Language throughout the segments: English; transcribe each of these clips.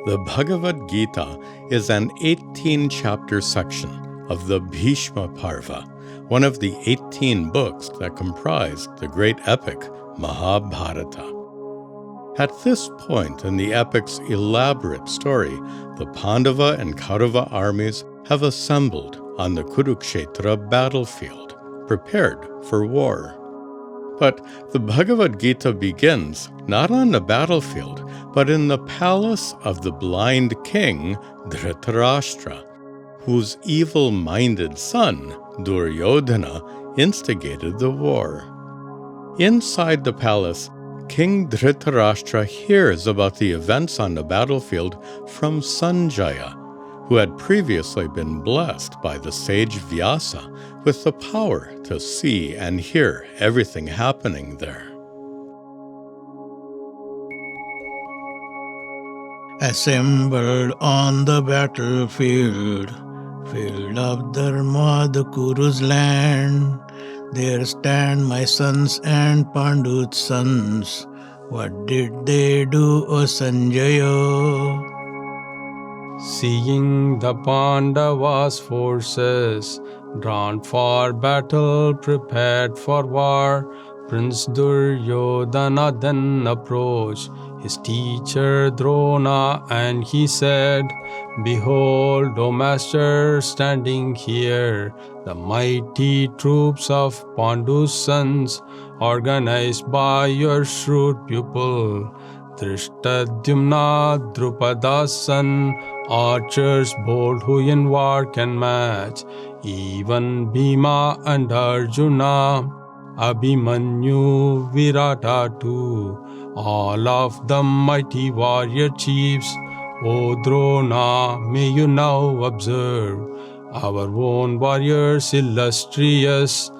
The Bhagavad Gita is an 18-chapter section of the Bhishma Parva, one of the 18 books that comprise the great epic Mahabharata. At this point in the epic's elaborate story, the Pandava and Kaurava armies have assembled on the Kurukshetra battlefield, prepared for war. But the Bhagavad Gita begins not on the battlefield, but in the palace of the blind king Dhritarashtra, whose evil-minded son, Duryodhana, instigated the war. Inside the palace, King Dhritarashtra hears about the events on the battlefield from Sanjaya, who had previously been blessed by the sage Vyasa with the power to see and hear everything happening there. Assembled on the battlefield, field of Dharma, the Kuru's land, there stand my sons and Pandu's sons. What did they do, O Sanjaya? Seeing the Pandavas' forces drawn for battle, prepared for war, Prince Duryodhana then approached his teacher Drona, and he said, "Behold, O master, standing here, the mighty troops of Pandu's sons, organized by your shrewd pupil, Dhrishtadyumna, Drupada's son, archers bold who in war can match, even Bhima and Arjuna, Abhimanyu, Virata too, all of them mighty warrior chiefs. O Drona, may you now observe our own warriors illustrious,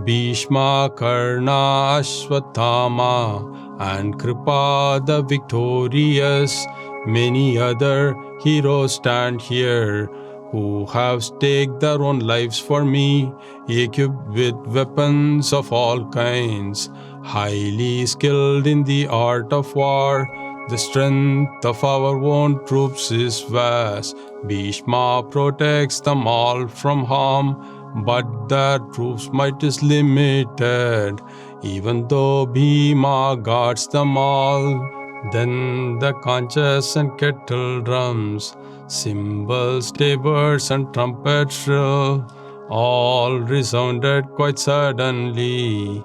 Bhishma, Karna, Ashwatthama, and Kripa the victorious. Many other heroes stand here, who have staked their own lives for me, equipped with weapons of all kinds, highly skilled in the art of war. The strength of our own troops is vast. Bhishma protects them all from harm, but their troops' might is limited, even though Bhima guards them all." Then the conches and kettle drums, cymbals, tabors, and trumpets shrill, all resounded quite suddenly,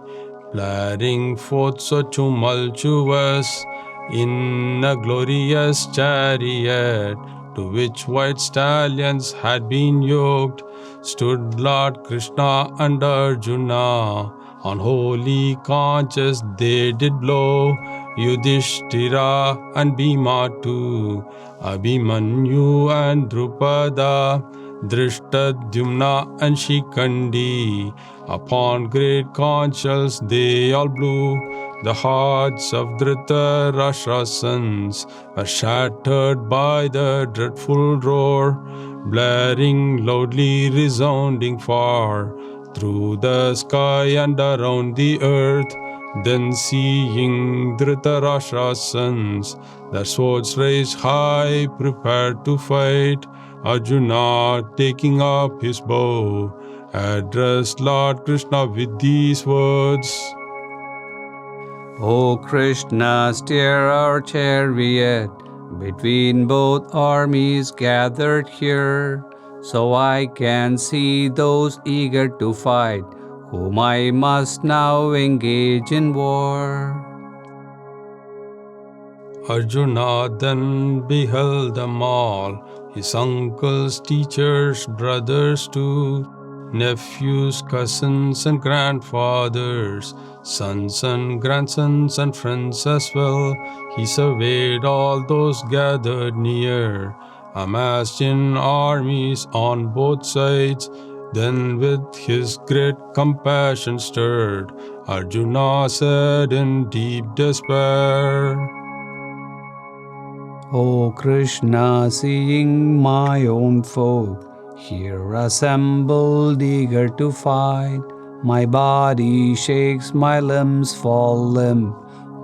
blaring forth so tumultuous. In a glorious chariot, to which white stallions had been yoked, stood Lord Krishna and Arjuna. On holy conches they did blow, Yudhishthira and Bhima too, Abhimanyu and Drupada, Dhrishtadyumna and Shikandi. Upon great conches they all blew. The hearts of Dhritarashtra's sons were shattered by the dreadful roar, blaring loudly, resounding far through the sky and around the earth. Then seeing Dhritarashtra's sons, their swords raised high, prepared to fight, Arjuna, taking up his bow, addressed Lord Krishna with these words. O Krishna, steer our chariot between both armies gathered here, so I can see those eager to fight, whom I must now engage in war. Arjuna then beheld them all, his uncles, teachers, brothers too, nephews, cousins, and grandfathers, sons and grandsons, and friends as well. He surveyed all those gathered near, amassed in armies on both sides. Then with his great compassion stirred, Arjuna said in deep despair, O Krishna, seeing my own folk here assembled eager to fight, my body shakes, my limbs fall limp,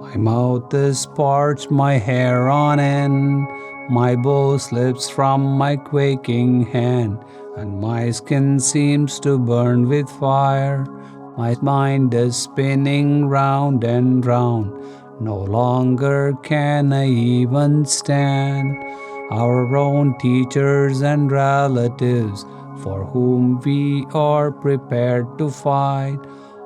my mouth is parched, my hair on end. My bow slips from my quaking hand, and my skin seems to burn with fire. My mind is spinning round and round. No longer can I even stand. Our own teachers and relatives, for whom we are prepared to fight,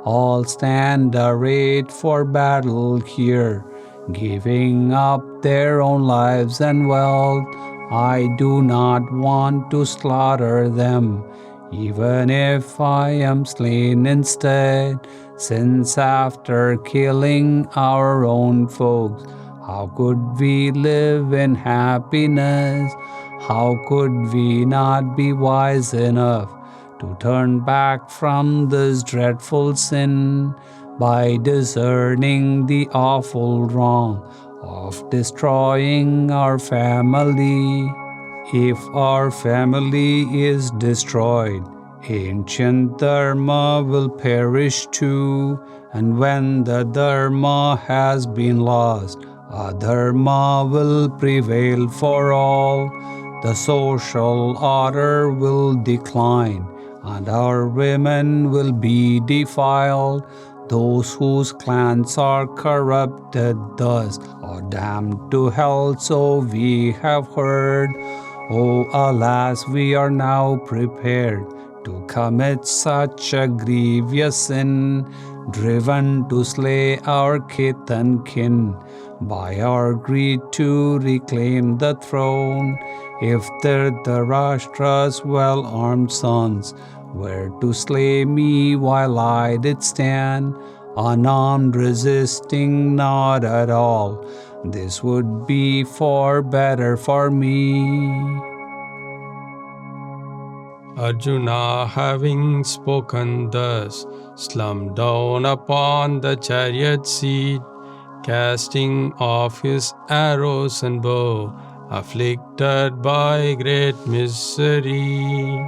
all stand arrayed for battle here, giving up their own lives and wealth. I do not want to slaughter them, even if I am slain instead, since after killing our own folks, how could we live in happiness? How could we not be wise enough to turn back from this dreadful sin by discerning the awful wrong of destroying our family? If our family is destroyed, ancient dharma will perish too, and when the dharma has been lost, adharma will prevail for all. The social order will decline, and our women will be defiled. Those whose clans are corrupted thus are damned to hell, so we have heard. Oh, alas, we are now prepared to commit such a grievous sin, driven to slay our kith and kin by our greed to reclaim the throne. If the Dhritarashtra's well-armed sons were to slay me while I did stand, unarmed, resisting not at all, this would be far better for me. Arjuna, having spoken thus, slumped down upon the chariot seat, casting off his arrows and bow, afflicted by great misery.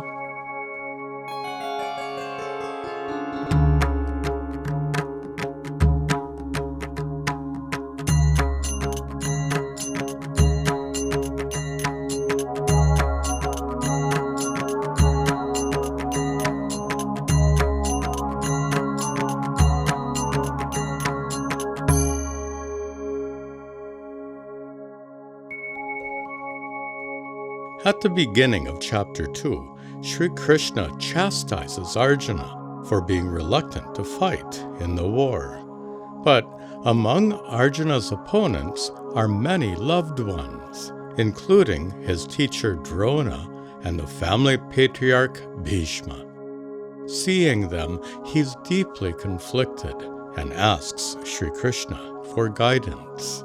At the beginning of chapter 2, Sri Krishna chastises Arjuna for being reluctant to fight in the war. But among Arjuna's opponents are many loved ones, including his teacher Drona and the family patriarch Bhishma. Seeing them, he's deeply conflicted and asks Sri Krishna for guidance.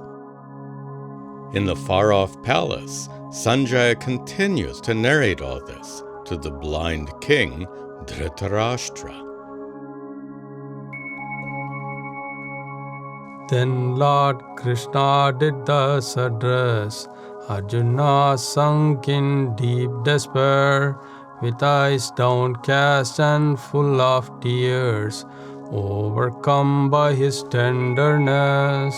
In the far-off palace, Sanjaya continues to narrate all this to the blind king Dhritarashtra. Then Lord Krishna did thus address Arjuna, sunk in deep despair, with eyes downcast and full of tears, overcome by his tenderness.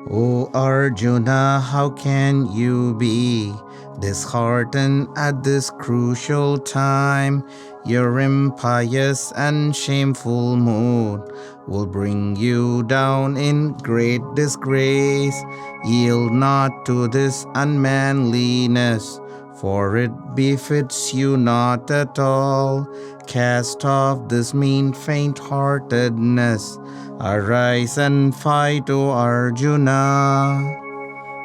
O Arjuna, how can you be disheartened at this crucial time? Your impious and shameful mood will bring you down in great disgrace. Yield not to this unmanliness, for it befits you not at all. Cast off this mean faint-heartedness. Arise and fight, O Arjuna.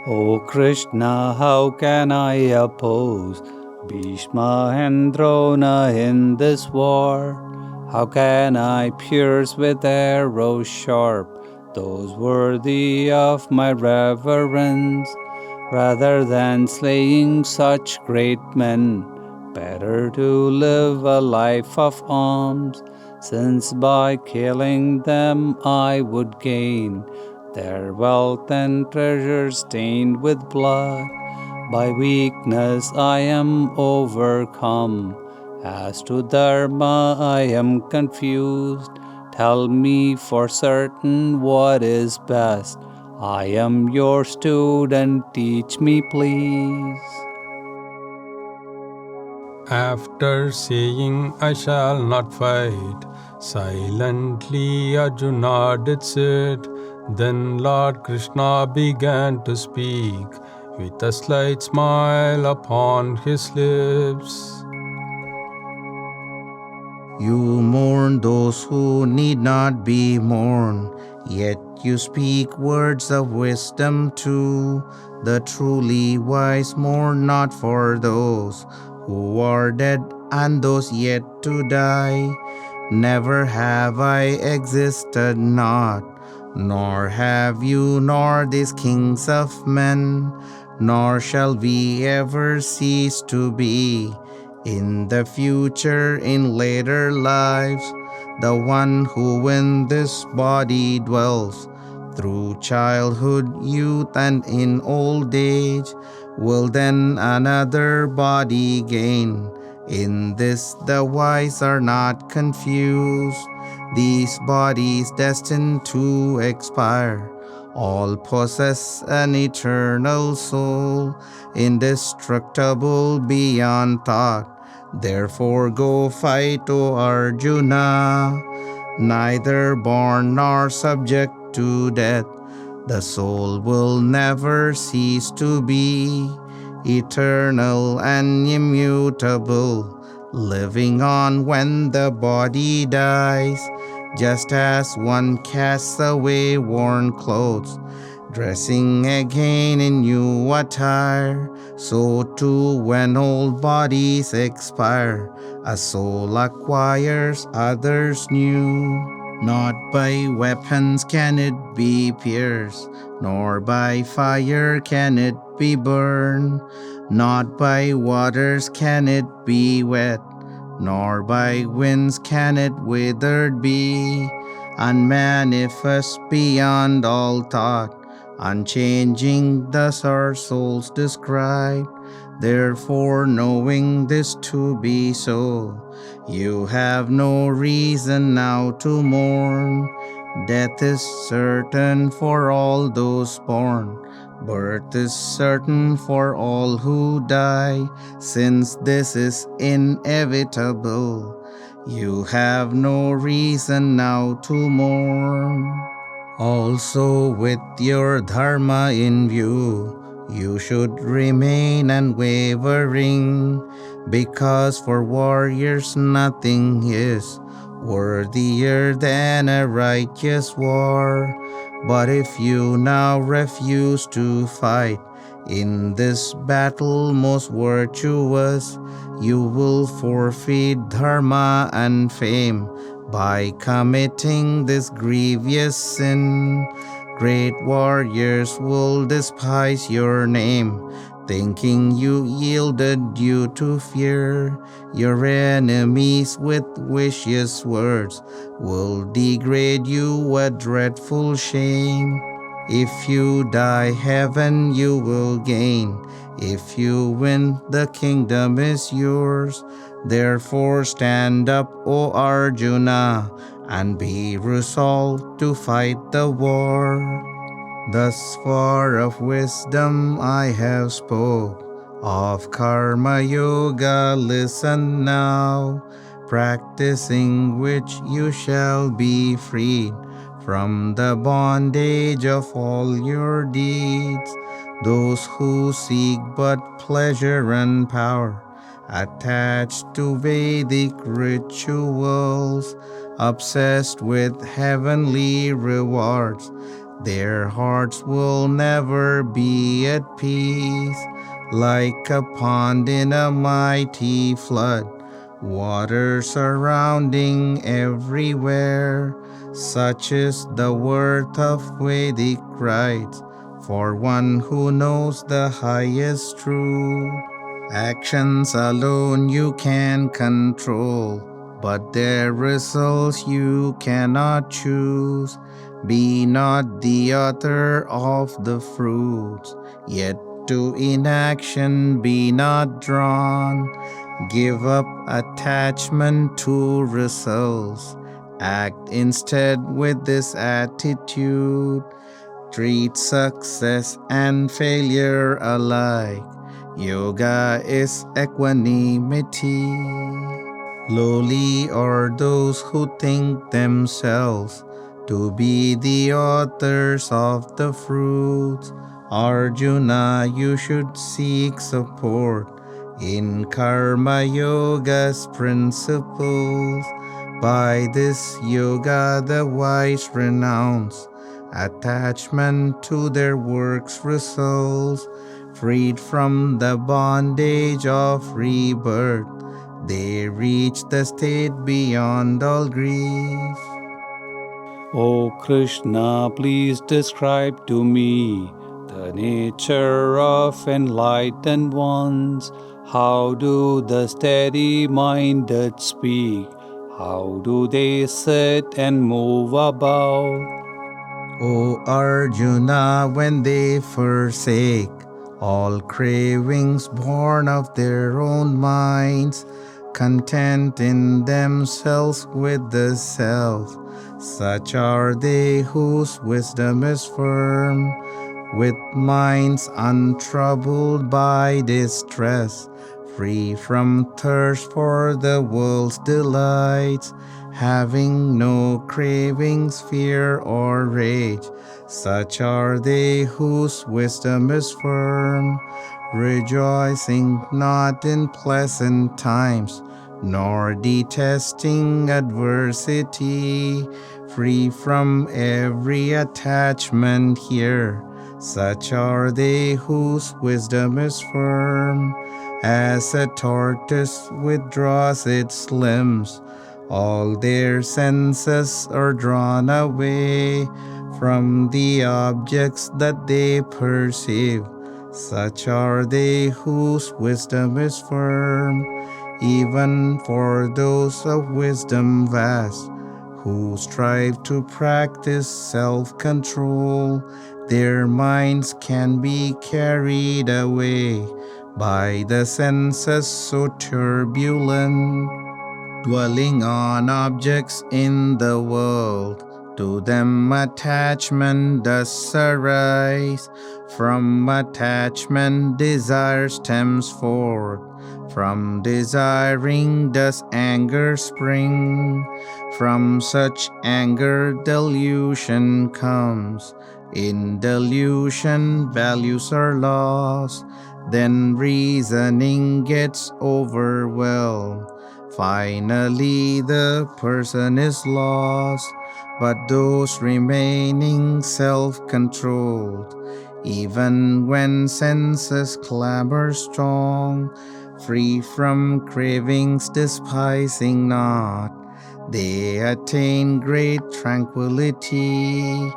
O Krishna, how can I oppose Bhishma and Drona in this war? How can I pierce with arrows sharp those worthy of my reverence? Rather than slaying such great men, better to live a life of alms, since by killing them I would gain their wealth and treasure stained with blood. By weakness I am overcome. As to dharma I am confused. Tell me for certain what is best. I am your student, teach me please. After saying, I shall not fight, silently Arjuna did sit. Then Lord Krishna began to speak, with a slight smile upon his lips. You mourn those who need not be mourned, yet you speak words of wisdom too. The truly wise mourn not for those who are dead and those yet to die. Never have I existed not, nor have you, nor these kings of men, nor shall we ever cease to be. In the future, in later lives, the one who in this body dwells, through childhood, youth, and in old age, will then another body gain. In this the wise are not confused. These bodies destined to expire, all possess an eternal soul, indestructible beyond thought. Therefore go fight, O Arjuna, neither born nor subject to death. The soul will never cease to be, eternal and immutable, living on when the body dies. Just as one casts away worn clothes, dressing again in new attire, so too when old bodies expire, a soul acquires others new. Not by weapons can it be pierced, nor by fire can it be burned, not by waters can it be wet, nor by winds can it withered be. Unmanifest beyond all thought, unchanging thus our souls describe. Therefore, knowing this to be so, you have no reason now to mourn. Death is certain for all those born. Birth is certain for all who die. Since this is inevitable, you have no reason now to mourn. Also, with your dharma in view, you should remain unwavering, because for warriors nothing is worthier than a righteous war. But if you now refuse to fight in this battle most virtuous, you will forfeit dharma and fame by committing this grievous sin. Great warriors will despise your name, thinking you yielded due to fear. Your enemies with vicious words will degrade you, a dreadful shame. If you die, heaven you will gain. If you win, the kingdom is yours. Therefore stand up, O Arjuna, and be resolved to fight the war. Thus far of wisdom I have spoke, of karma yoga listen now, practicing which you shall be freed from the bondage of all your deeds. Those who seek but pleasure and power, attached to Vedic rituals, obsessed with heavenly rewards, their hearts will never be at peace. Like a pond in a mighty flood, water surrounding everywhere, such is the worth of Vedic rites for one who knows the highest truth. Actions alone you can control, but their results you cannot choose. Be not the author of the fruits, yet to inaction be not drawn. Give up attachment to results. Act instead with this attitude. treat success and failure alike. Yoga is equanimity. Lowly are those who think themselves to be the authors of the fruits. Arjuna, you should seek support in Karma Yoga's principles. By this yoga, the wise renounce attachment to their works' results. Freed from the bondage of rebirth, they reach the state beyond all grief. O Krishna, please describe to me the nature of enlightened ones. How do the steady-minded speak? How do they sit and move about? O Arjuna, when they forsake all cravings born of their own minds, content in themselves with the self, such are they whose wisdom is firm. With minds untroubled by distress, free from thirst for the world's delights, having no cravings, fear, or rage, such are they whose wisdom is firm. Rejoicing not in pleasant times, nor detesting adversity, free from every attachment here, such are they whose wisdom is firm. As a tortoise withdraws its limbs, all their senses are drawn away from the objects that they perceive. Such are they whose wisdom is firm. Even for those of wisdom vast, who strive to practice self-control, their minds can be carried away by the senses so turbulent. Dwelling on objects in the world, to them attachment does arise. From attachment desire stems forth. From desiring does anger spring. From such anger delusion comes. In delusion values are lost. Then reasoning gets overwhelmed. Finally the person is lost. But those remaining self-controlled, even when senses clamor strong, free from cravings despising not, they attain great tranquility.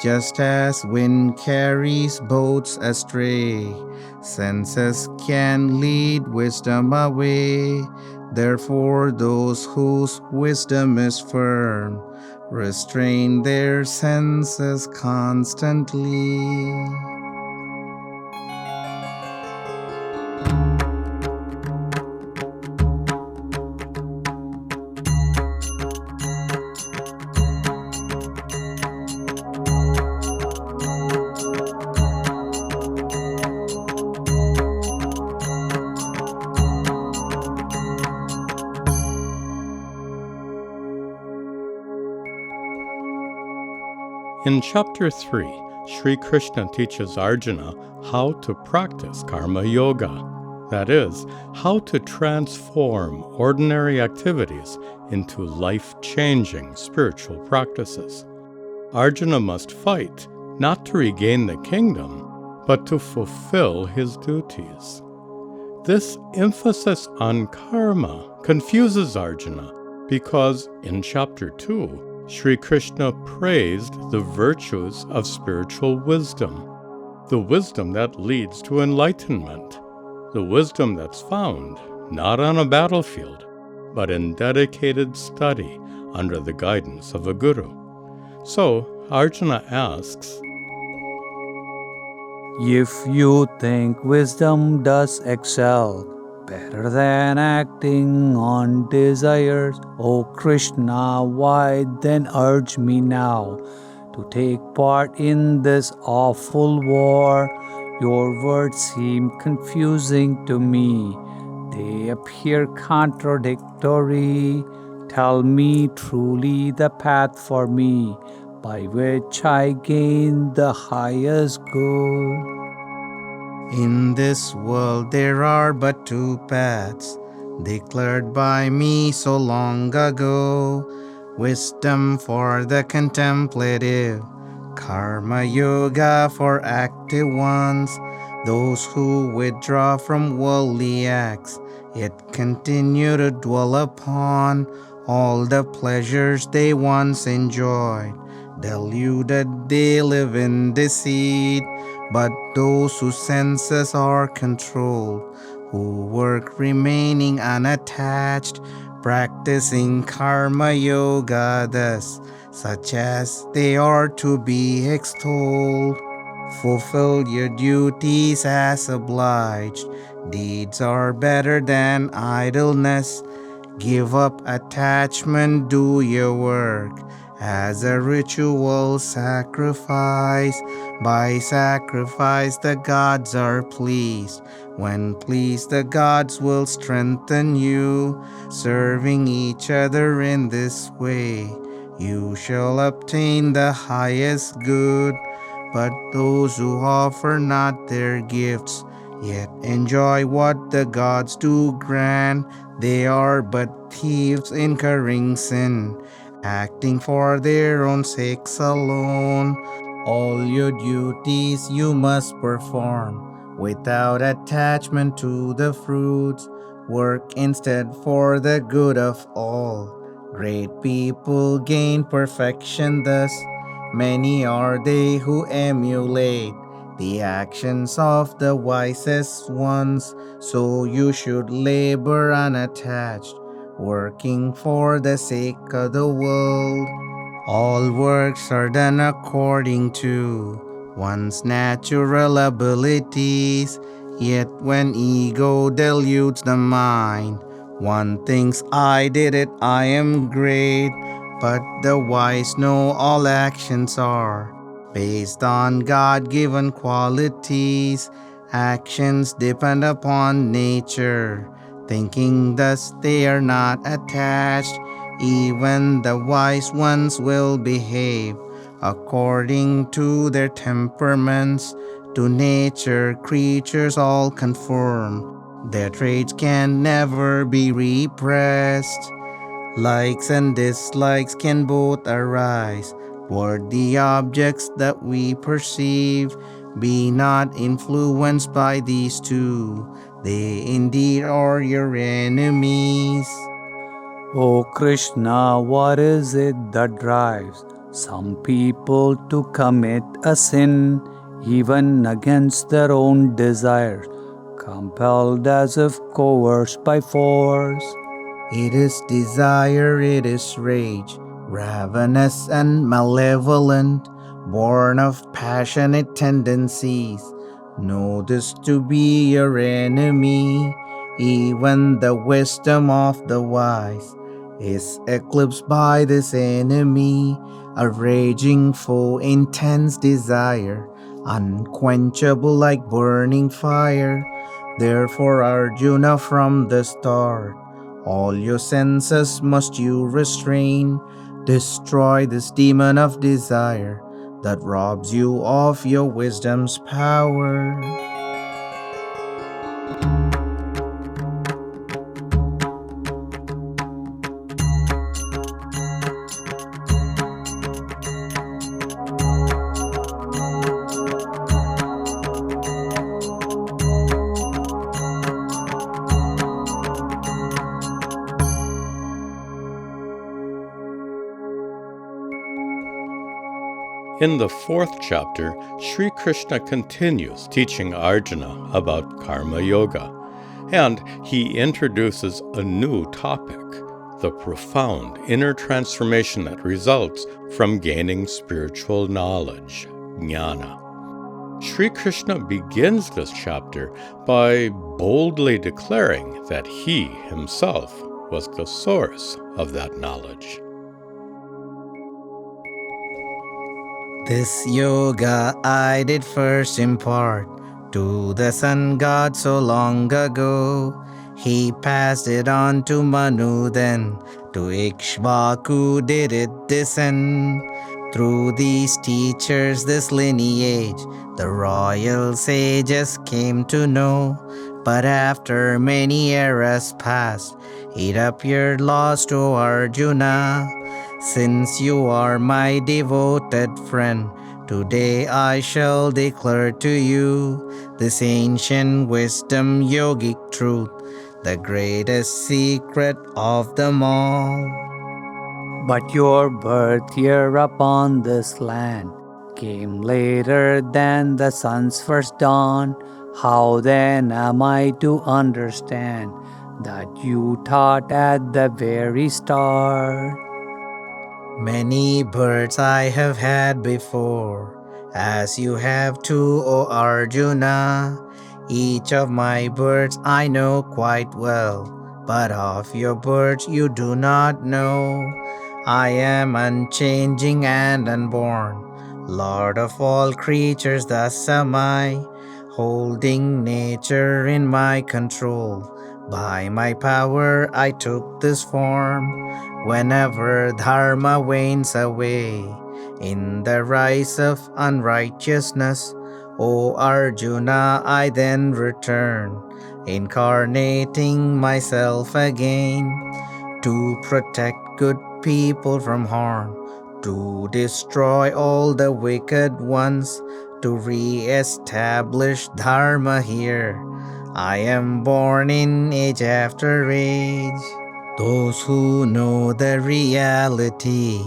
Just as wind carries boats astray, senses can lead wisdom away. Therefore those whose wisdom is firm restrain their senses constantly. In Chapter 3, Sri Krishna teaches Arjuna how to practice Karma Yoga, that is, how to transform ordinary activities into life-changing spiritual practices. Arjuna must fight not to regain the kingdom, but to fulfill his duties. This emphasis on karma confuses Arjuna because in Chapter 2, Sri Krishna praised the virtues of spiritual wisdom, the wisdom that leads to enlightenment, the wisdom that's found not on a battlefield, but in dedicated study under the guidance of a guru. So Arjuna asks, If you think wisdom does excel better than acting on desires, O Krishna, why then urge me now to to take part in this awful war. Your words seem confusing to me. They appear contradictory. Tell me truly the path for me, by which I gain the highest good. In this world there are but two paths, declared by me so long ago. Wisdom for the contemplative, Karma Yoga for active ones, those who withdraw from worldly acts, yet continue to dwell upon all the pleasures they once enjoyed. Deluded they live in deceit, but those whose senses are controlled, who work remaining unattached, practicing karma yoga thus, such as they are to be extolled. Fulfill your duties as obliged. Deeds are better than idleness. Give up attachment, do your work as a ritual sacrifice. By sacrifice the gods are pleased. When pleased the gods will strengthen you. Serving each other in this way, you shall obtain the highest good. But those who offer not their gifts, yet enjoy what the gods do grant, they are but thieves incurring sin, acting for their own sakes alone. All your duties you must perform, without attachment to the fruits. Work instead for the good of all. Great people gain perfection thus. Many are they who emulate the actions of the wisest ones. So you should labor unattached, working for the sake of the world. All works are done according to one's natural abilities. Yet when ego deludes the mind, one thinks, I did it, I am great. But the wise know all actions are based on God-given qualities. Actions depend upon nature. Thinking thus they are not attached. Even the wise ones will behave according to their temperaments. To nature creatures all conform. Their traits can never be repressed. Likes and dislikes can both arise toward the objects that we perceive. Be not influenced by these two. They indeed are your enemies. O Krishna, what is it that drives some people to commit a sin, even against their own desires, compelled as if coerced by force? It is desire, it is rage, ravenous and malevolent, born of passionate tendencies. Know this to be your enemy. Even the wisdom of the wise is eclipsed by this enemy. A raging foe, intense desire, unquenchable like burning fire. Therefore, Arjuna, from the start, all your senses must you restrain. Destroy this demon of desire that robs you of your wisdom's power. In the 4th chapter, Sri Krishna continues teaching Arjuna about karma yoga, and he introduces a new topic, the profound inner transformation that results from gaining spiritual knowledge, Jnana. Sri Krishna begins this chapter by boldly declaring that he himself was the source of that knowledge. This yoga I did first impart to the sun god so long ago. He passed it on to Manu, then to Ikshvaku did it descend. Through these teachers, this lineage, the royal sages came to know. But after many eras passed, it appeared lost to Arjuna. Since you are my devoted friend, today I shall declare to you this ancient wisdom, yogic truth, the greatest secret of them all. But your birth here upon this land came later than the sun's first dawn. How then am I to understand that you taught at the very start? Many births I have had before, as you have too, O Arjuna. Each of my births I know quite well, but of your births you do not know. I am unchanging and unborn, Lord of all creatures, thus am I, holding nature in my control. By my power I took this form. Whenever dharma wanes away in the rise of unrighteousness, O Arjuna, I then return, incarnating myself again to protect good people from harm, to destroy all the wicked ones, to re-establish dharma here. I am born in age after age. Those who know the reality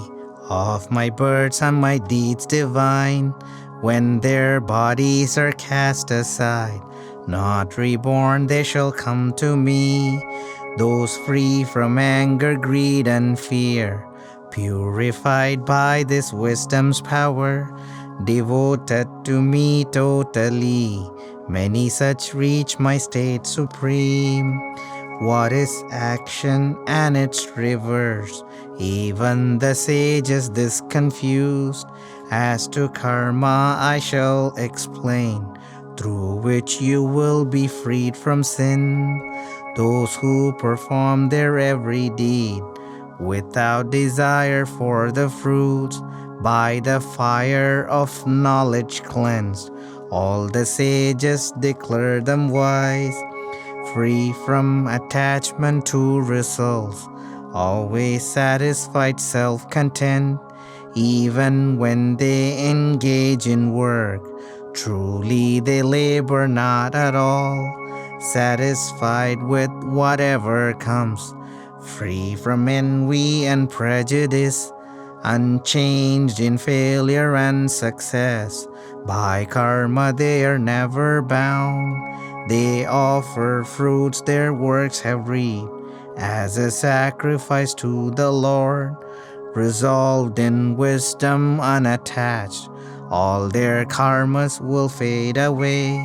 of my births and my deeds divine, when their bodies are cast aside, not reborn, they shall come to me. Those free from anger, greed, and fear, purified by this wisdom's power, devoted to me totally, many such reach my state supreme. What is action and its reverse? Even the sages this confused. As to karma I shall explain, through which you will be freed from sin. Those who perform their every deed without desire for the fruits, by the fire of knowledge cleansed, all the sages declare them wise, free from attachment to results, always satisfied, self-content, even when they engage in work. Truly they labor not at all, satisfied with whatever comes, free from envy and prejudice, unchanged in failure and success. By karma they are never bound. They offer fruits their works have reaped, as a sacrifice to the Lord. Resolved in wisdom unattached, all their karmas will fade away.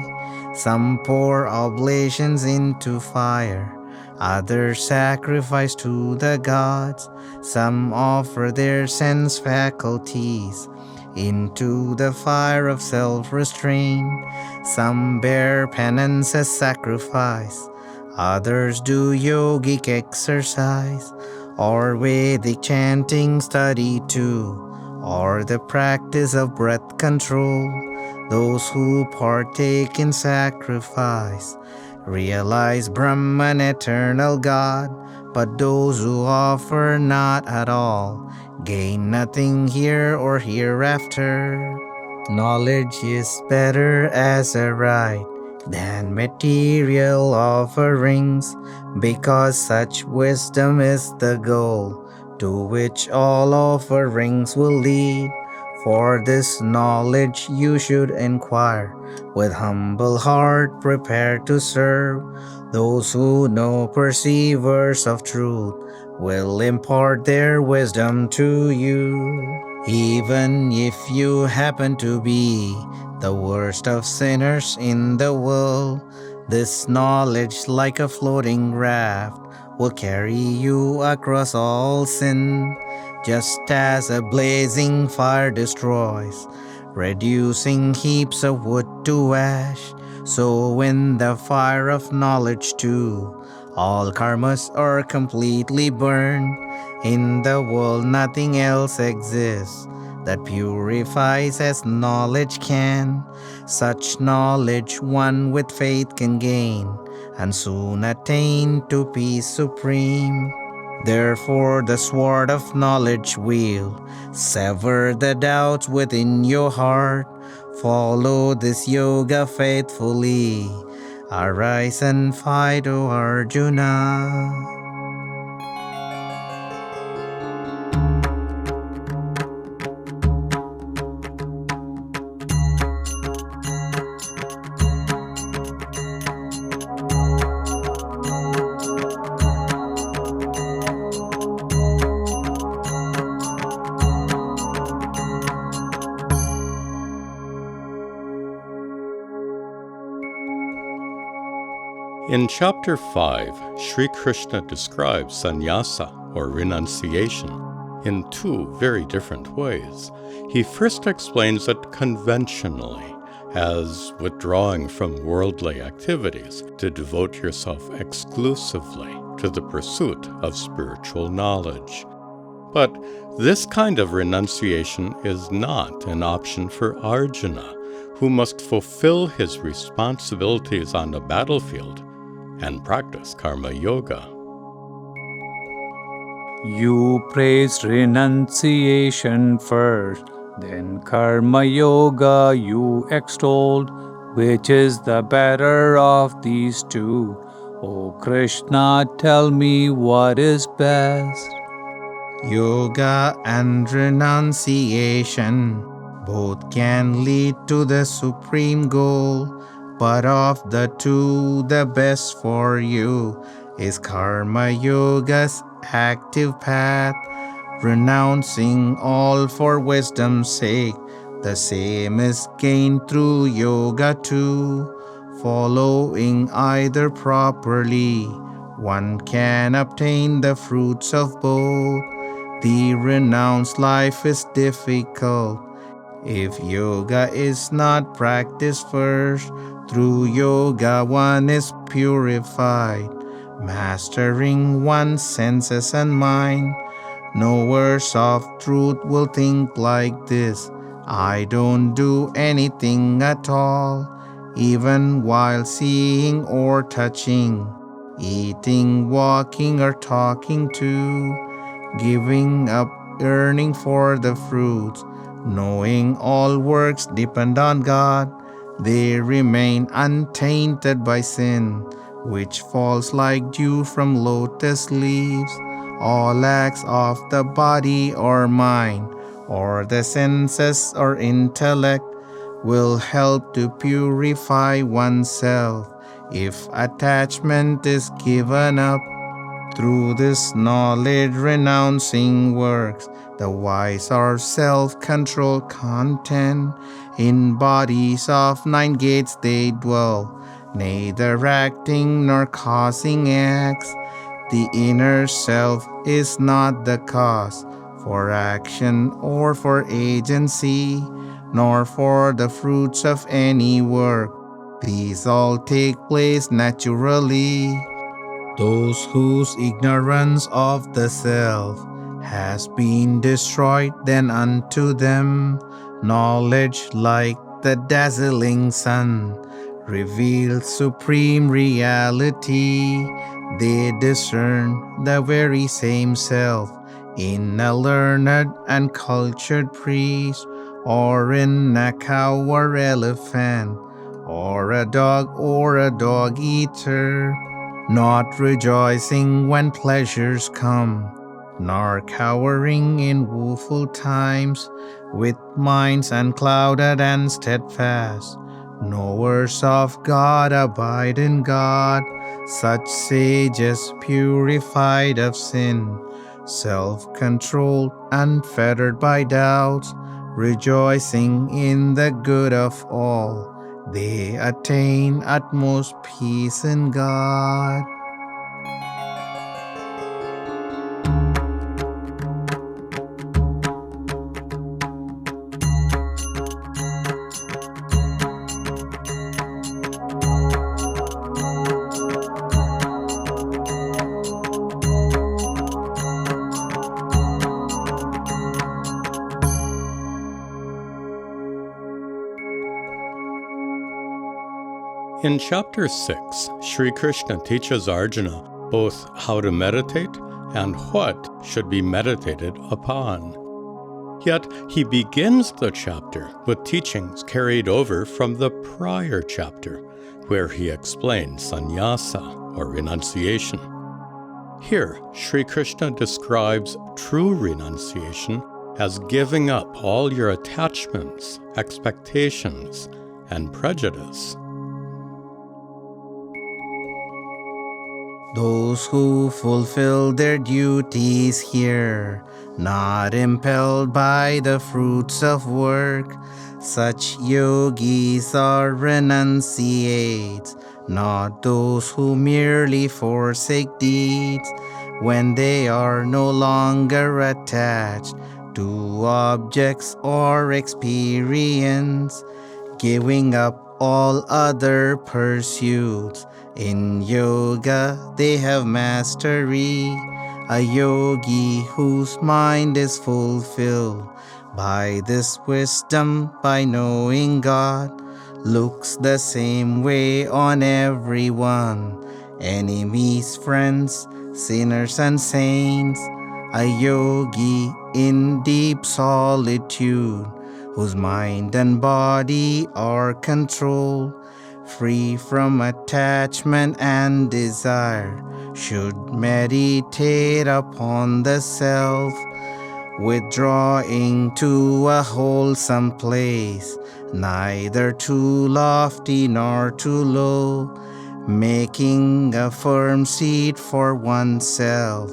Some pour oblations into fire, others sacrifice to the gods. Some offer their sense faculties into the fire of self-restraint. Some bear penance as sacrifice, others do yogic exercise, or Vedic chanting study too, or the practice of breath control. Those who partake in sacrifice realize Brahman, eternal God, but those who offer not at all gain nothing here or hereafter. Knowledge is better as a right than material offerings, because such wisdom is the goal to which all offerings will lead. For this knowledge you should inquire, with humble heart prepared to serve. Those who know perceivers of truth will impart their wisdom to you. Even if you happen to be the worst of sinners in the world, this knowledge, like a floating raft, will carry you across all sin. Just as a blazing fire destroys, reducing heaps of wood to ash, so in the fire of knowledge too, all karmas are completely burned. In the world nothing else exists that purifies as knowledge can. Such knowledge one with faith can gain, and soon attain to peace supreme. Therefore the sword of knowledge wield, sever the doubts within your heart. Follow this yoga faithfully. Arise and fight, O Arjuna. In Chapter 5, Sri Krishna describes sannyasa, or renunciation, in two very different ways. He first explains it conventionally, as withdrawing from worldly activities to devote yourself exclusively to the pursuit of spiritual knowledge. But this kind of renunciation is not an option for Arjuna, who must fulfill his responsibilities on the battlefield and practice karma yoga. You praised renunciation first, then karma yoga you extolled. Which is the better of these two? O Krishna, tell me what is best. Yoga and renunciation both can lead to the supreme goal, but of the two, the best for you is karma yoga's active path, renouncing all for wisdom's sake. The same is gained through yoga too. Following either properly, one can obtain the fruits of both. The renounced life is difficult if yoga is not practiced first. Through yoga one is purified, mastering one's senses and mind. Knowers of truth will think like this: I don't do anything at all, even while seeing or touching, eating, walking or talking too, giving up yearning for the fruits, knowing all works depend on God. They remain untainted by sin, which falls like dew from lotus leaves. All acts of the body or mind, or the senses or intellect, will help to purify oneself if attachment is given up. Through this knowledge renouncing works, the wise are self-control content. In bodies of 9 gates they dwell, neither acting nor causing acts. The inner self is not the cause for action or for agency, nor for the fruits of any work. These all take place naturally. Those whose ignorance of the self has been destroyed, then unto them knowledge like the dazzling sun reveals supreme reality. They discern the very same self in a learned and cultured priest, or in a cow or elephant, or a dog or a dog-eater, not rejoicing when pleasures come, nor cowering in woeful times, with minds unclouded and steadfast. Knowers of God abide in God, such sages purified of sin, self-controlled, unfettered by doubts, rejoicing in the good of all. They attain utmost peace in God. In chapter 6, Sri Krishna teaches Arjuna both how to meditate and what should be meditated upon. Yet he begins the chapter with teachings carried over from the prior chapter, where he explained sannyasa, or renunciation. Here, Sri Krishna describes true renunciation as giving up all your attachments, expectations, and prejudice. Those who fulfill their duties here, not impelled by the fruits of work, such yogis are renunciates, not those who merely forsake deeds when they are no longer attached to objects or experience, giving up all other pursuits. In yoga they have mastery, a yogi whose mind is fulfilled by this wisdom, by knowing God, looks the same way on everyone, enemies, friends, sinners and saints, a yogi in deep solitude, whose mind and body are controlled, free from attachment and desire, should meditate upon the self, withdrawing to a wholesome place, neither too lofty nor too low, making a firm seat for oneself,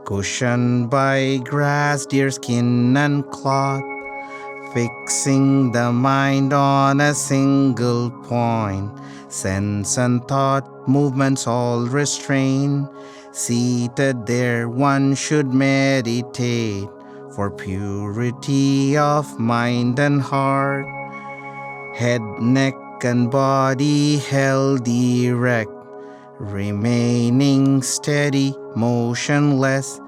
cushioned by grass, deerskin, and cloth, fixing the mind on a single point, sense and thought movements all restrained. Seated there one should meditate for purity of mind and heart, head, neck, and body held erect, remaining steady, motionless,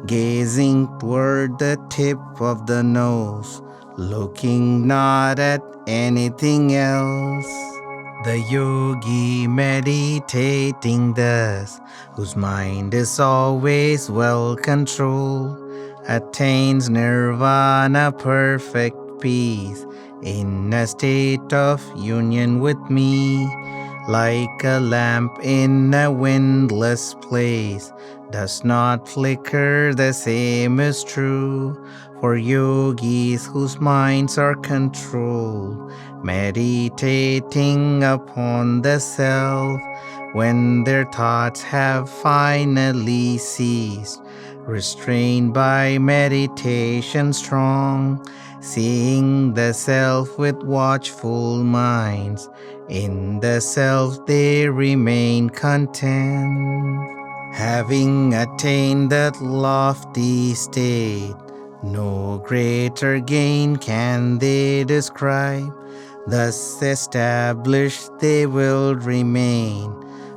gazing toward the tip of the nose, looking not at anything else. The yogi meditating thus, whose mind is always well controlled, attains nirvana, perfect peace, in a state of union with me, like a lamp in a windless place, does not flicker, the same is true for yogis whose minds are controlled, meditating upon the self, when their thoughts have finally ceased, restrained by meditation strong, seeing the self with watchful minds, in the self they remain content. Having attained that lofty state, no greater gain can they describe. Thus established they will remain,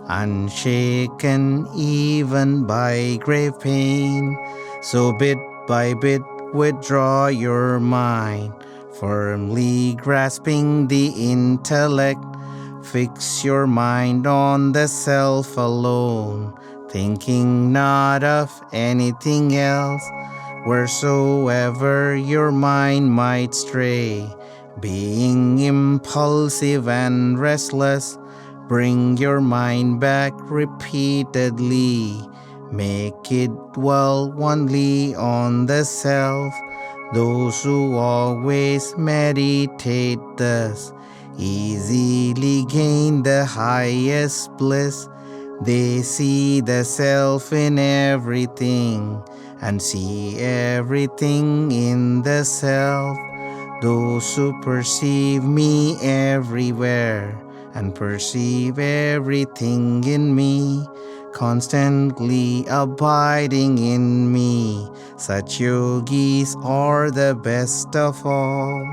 unshaken even by grave pain. So bit by bit withdraw your mind, firmly grasping the intellect. Fix your mind on the self alone, thinking not of anything else. Wheresoever your mind might stray, being impulsive and restless, bring your mind back repeatedly. Make it dwell only on the self. Those who always meditate thus easily gain the highest bliss. They see the self in everything, and see everything in the self. Those who perceive me everywhere, and perceive everything in me, constantly abiding in me, such yogis are the best of all.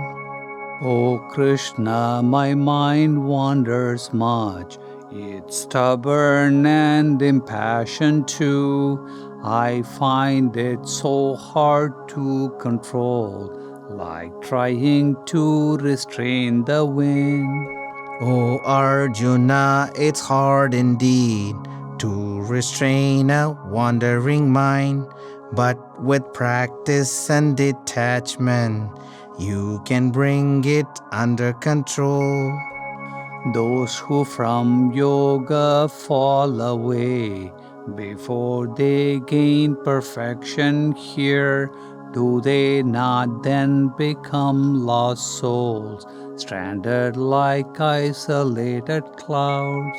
O Krishna, my mind wanders much. It's stubborn and impassioned too. I find it so hard to control, like trying to restrain the wind. O Arjuna, it's hard indeed to restrain a wandering mind, but with practice and detachment, you can bring it under control. Those who from yoga fall away before they gain perfection here, do they not then become lost souls, stranded like isolated clouds?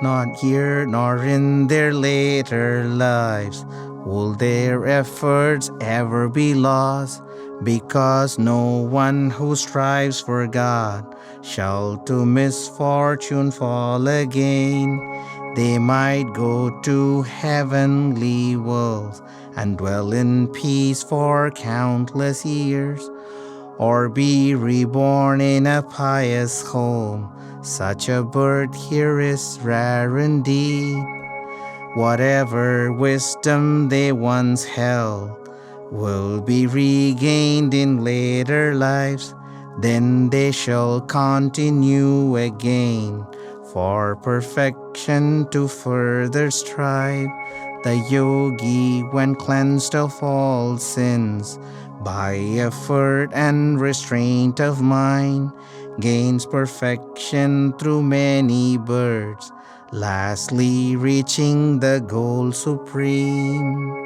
Not here nor in their later lives will their efforts ever be lost, because no one who strives for God shall to misfortune fall again. They might go to heavenly worlds and dwell in peace for countless years, or be reborn in a pious home. Such a birth here is rare indeed. Whatever wisdom they once held will be regained in later lives. Then they shall continue again for perfection to further strive. The yogi, when cleansed of all sins, by effort and restraint of mind, gains perfection through many births, lastly reaching the goal supreme.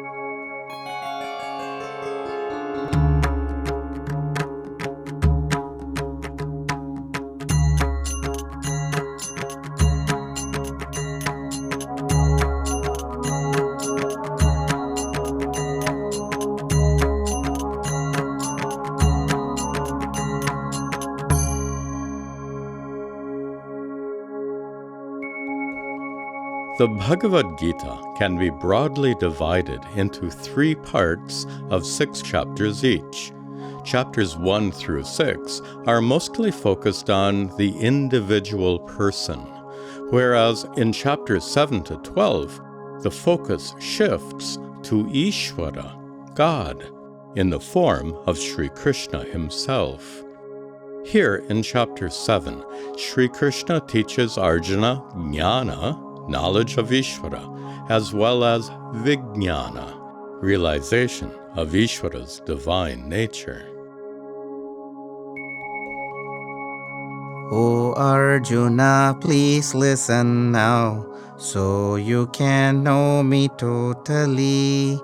The Bhagavad Gita can be broadly divided into 3 parts of 6 chapters each. Chapters 1 through 6 are mostly focused on the individual person, whereas in chapters 7 to 12, the focus shifts to Ishvara, God, in the form of Sri Krishna himself. Here in chapter 7, Sri Krishna teaches Arjuna Jnana, knowledge of Ishvara, as well as Vijnana, realization of Ishvara's divine nature. O Arjuna, please listen now, so you can know me totally.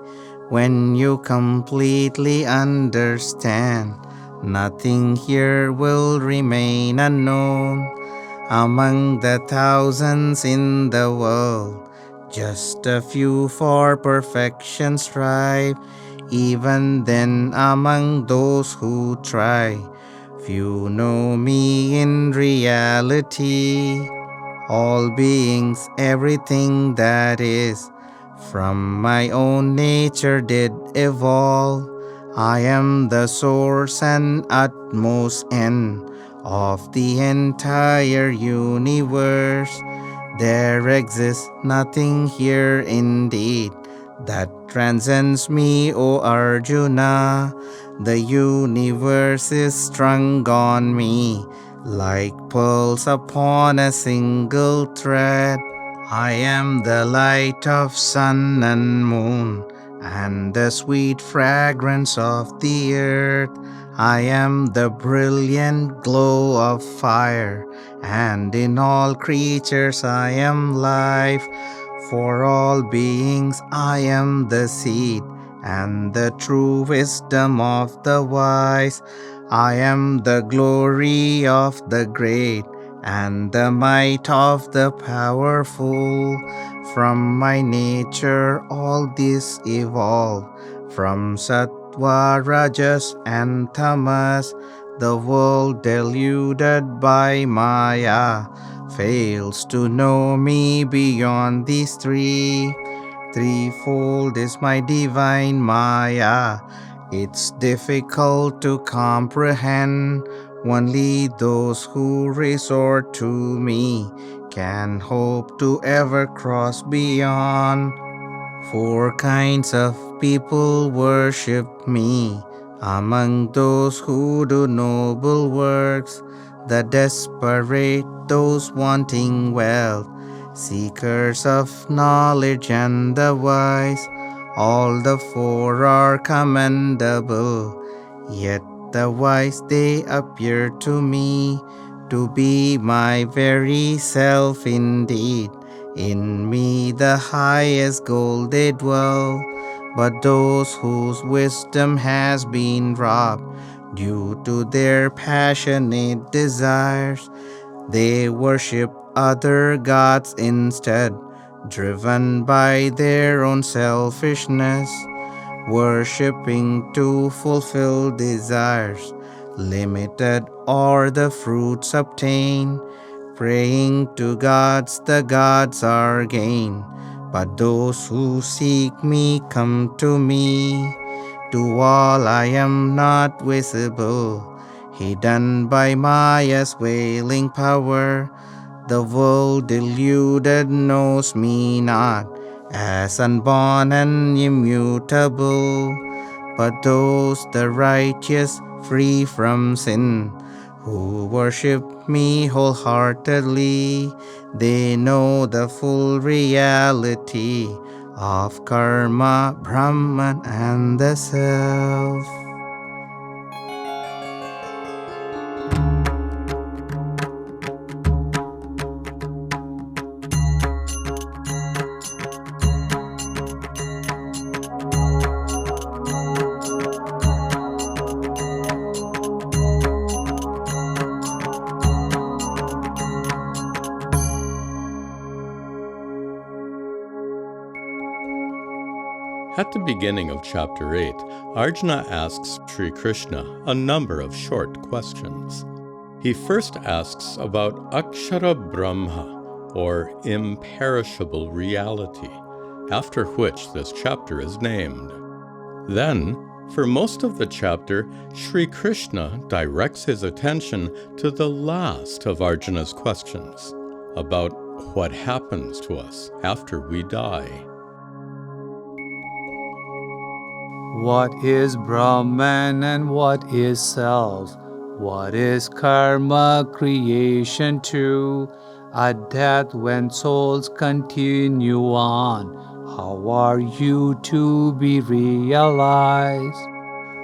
When you completely understand, nothing here will remain unknown. Among the thousands in the world, just a few for perfection strive. Even then, among those who try, few know me in reality. All beings, everything that is, from my own nature did evolve. I am the source and utmost end of the entire universe. There exists nothing here indeed that transcends me, O Arjuna. The universe is strung on me like pearls upon a single thread. I am the light of sun and moon, and the sweet fragrance of the earth. I am the brilliant glow of fire, and in all creatures I am life. For all beings I am the seed, and the true wisdom of the wise. I am the glory of the great, and the might of the powerful. From my nature all this evolved, from Sattva, Rajas, and Tamas. The world deluded by Maya fails to know me beyond these three. Threefold is my divine Maya. It's difficult to comprehend. Only those who resort to me can hope to ever cross beyond. 4 kinds of people worship me. Among those who do noble works, the desperate, those wanting wealth, seekers of knowledge and the wise. All the four are commendable, yet the wise they appear to me to be my very self indeed. In me the highest goal they dwell, but those whose wisdom has been robbed due to their passionate desires, they worship other gods instead, driven by their own selfishness, worshipping to fulfill desires, limited or the fruits obtained. Praying to gods, the gods are gained. But those who seek me come to me. To all I am not visible, hidden by Maya's wailing power. The world deluded knows me not, as unborn and immutable. But those, the righteous, free from sin, who worship me wholeheartedly, they know the full reality of karma, Brahman, and the self. At the beginning of chapter 8, Arjuna asks Sri Krishna a number of short questions. He first asks about Akshara Brahma, or imperishable reality, after which this chapter is named. Then, for most of the chapter, Sri Krishna directs his attention to the last of Arjuna's questions, about what happens to us after we die. What is Brahman and what is self? What is karma, creation too? At death when souls continue on, how are you to be realized?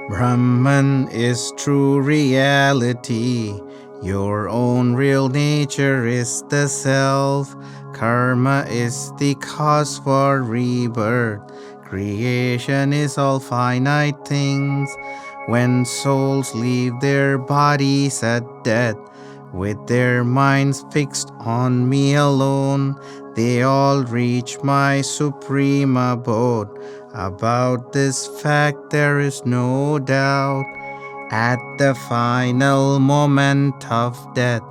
Brahman is true reality. Your own real nature is the self. Karma is the cause for rebirth. Creation is all finite things. When souls leave their bodies at death, with their minds fixed on me alone, they all reach my supreme abode. About this fact there is no doubt. At the final moment of death,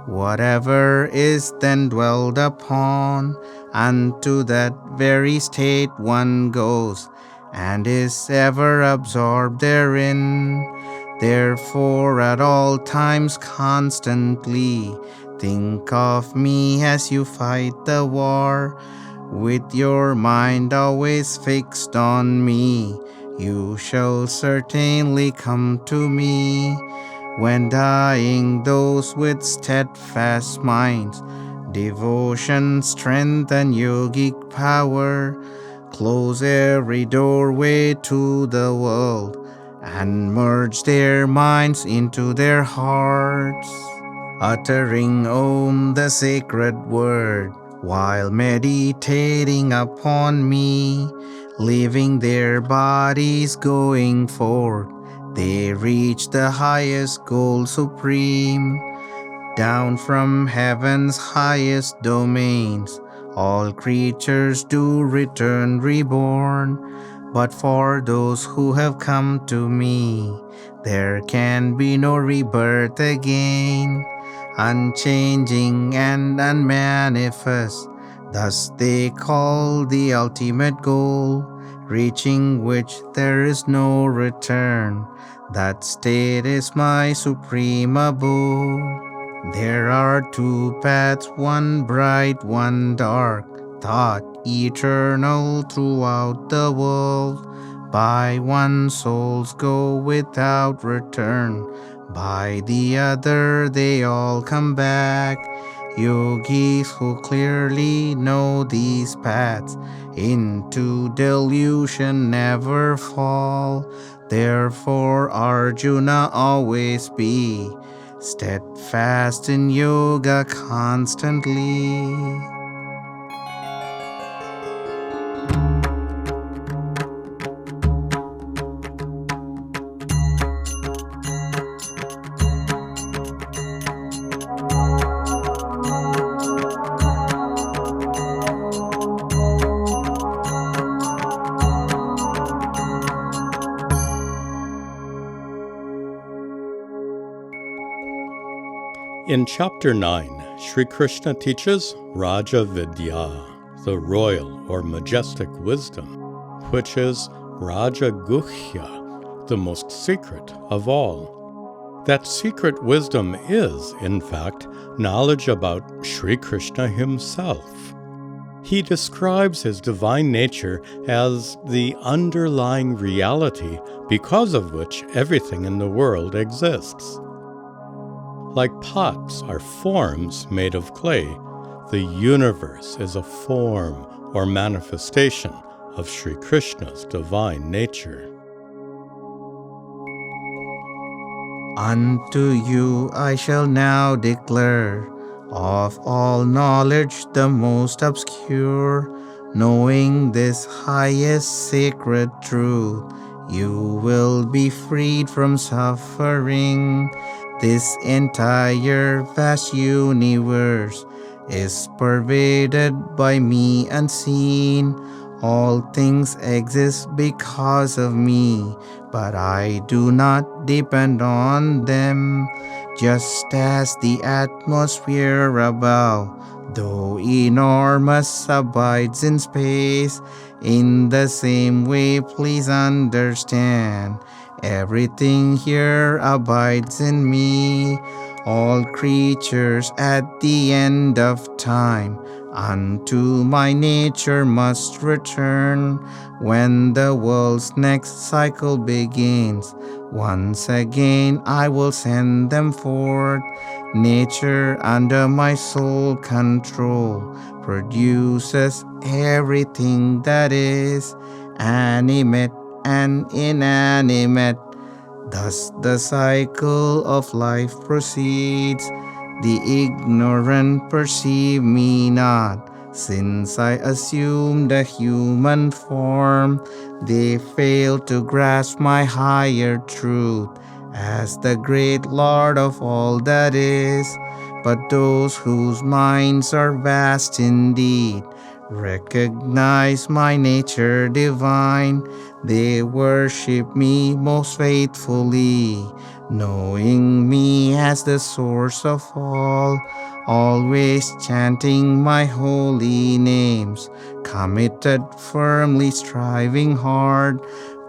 whatever is then dwelled upon, and to that very state one goes, and is ever absorbed therein. Therefore at all times constantly think of me as you fight the war, with your mind always fixed on me. You shall certainly come to me. When dying, those with steadfast minds, devotion, strength, and yogic power, close every doorway to the world, and merge their minds into their hearts, uttering Om, the sacred word, while meditating upon me, leaving their bodies going forth. They reach the highest goal supreme. Down from heaven's highest domains, all creatures do return reborn. But for those who have come to me, there can be no rebirth again. Unchanging and unmanifest, thus they call the ultimate goal, reaching which there is no return. That state is my supreme abode. There are two paths, one bright, one dark, thought eternal throughout the world. By one souls go without return, By the other they all come back. Yogis who clearly know these paths into delusion never fall. Therefore, Arjuna, always be steadfast in yoga constantly. In Chapter 9, Sri Krishna teaches Raja Vidya, the royal or majestic wisdom, which is Raja Guhya, the most secret of all. That secret wisdom is, in fact, knowledge about Sri Krishna himself. He describes his divine nature as the underlying reality because of which everything in the world exists. Like pots are forms made of clay, the universe is a form or manifestation of Sri Krishna's divine nature. Unto you I shall now declare of all knowledge the most obscure. Knowing this highest sacred truth, you will be freed from suffering. This entire vast universe is pervaded by me unseen. All things exist because of me, but I do not depend on them. Just as the atmosphere above, though enormous, abides in space, in the same way please understand, everything here abides in me. All creatures at the end of time unto my nature must return. When the world's next cycle begins, once again I will send them forth. Nature under my sole control produces everything that is animate and inanimate. Thus the cycle of life proceeds. The ignorant perceive me not, since I assumed a human form. They fail to grasp my higher truth as the great Lord of all that is. But those whose minds are vast indeed recognize my nature divine. They worship me most faithfully, knowing me as the source of all, always chanting my holy names, committed, firmly striving hard,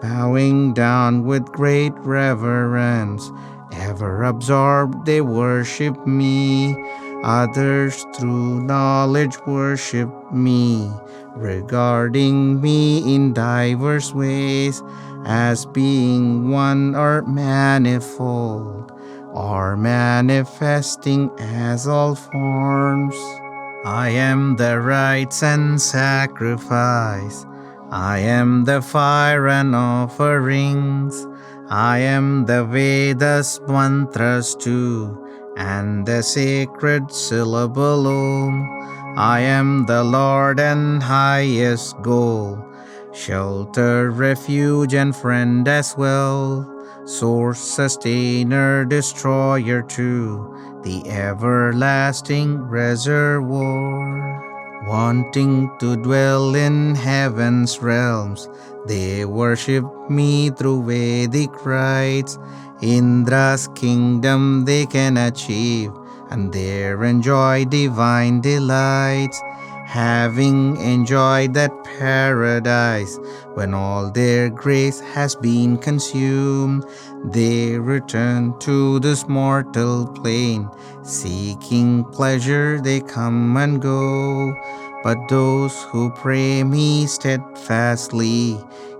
bowing down with great reverence. Ever absorbed they worship me. Others through knowledge worship me, regarding me in diverse ways as being one or manifold, or manifesting as all forms. I am the rites and sacrifice. I am the fire and offerings. I am the Vedas mantras too, and the sacred syllable Om. I am the Lord and highest goal, shelter, refuge, and friend as well, source, sustainer, destroyer too, the everlasting reservoir. Wanting to dwell in heaven's realms, they worship me through Vedic rites. Indra's kingdom they can achieve, and there enjoy divine delights. Having enjoyed that paradise, when all their grace has been consumed, they return to this mortal plane. Seeking pleasure they come and go. But those who pray me steadfastly,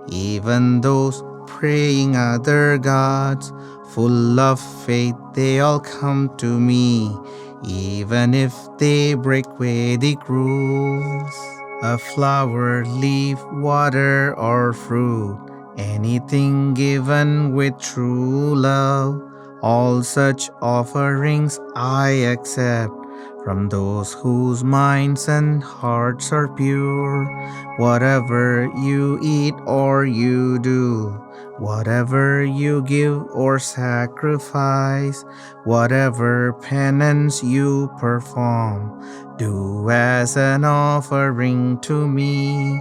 even those praying other gods, Full of faith they all come to me, even if they break Vedic rules. A flower, leaf, water, or fruit, anything given with true love, all such offerings I accept from those whose minds and hearts are pure. Whatever you eat or you do, whatever you give or sacrifice, whatever penance you perform, do as an offering to me.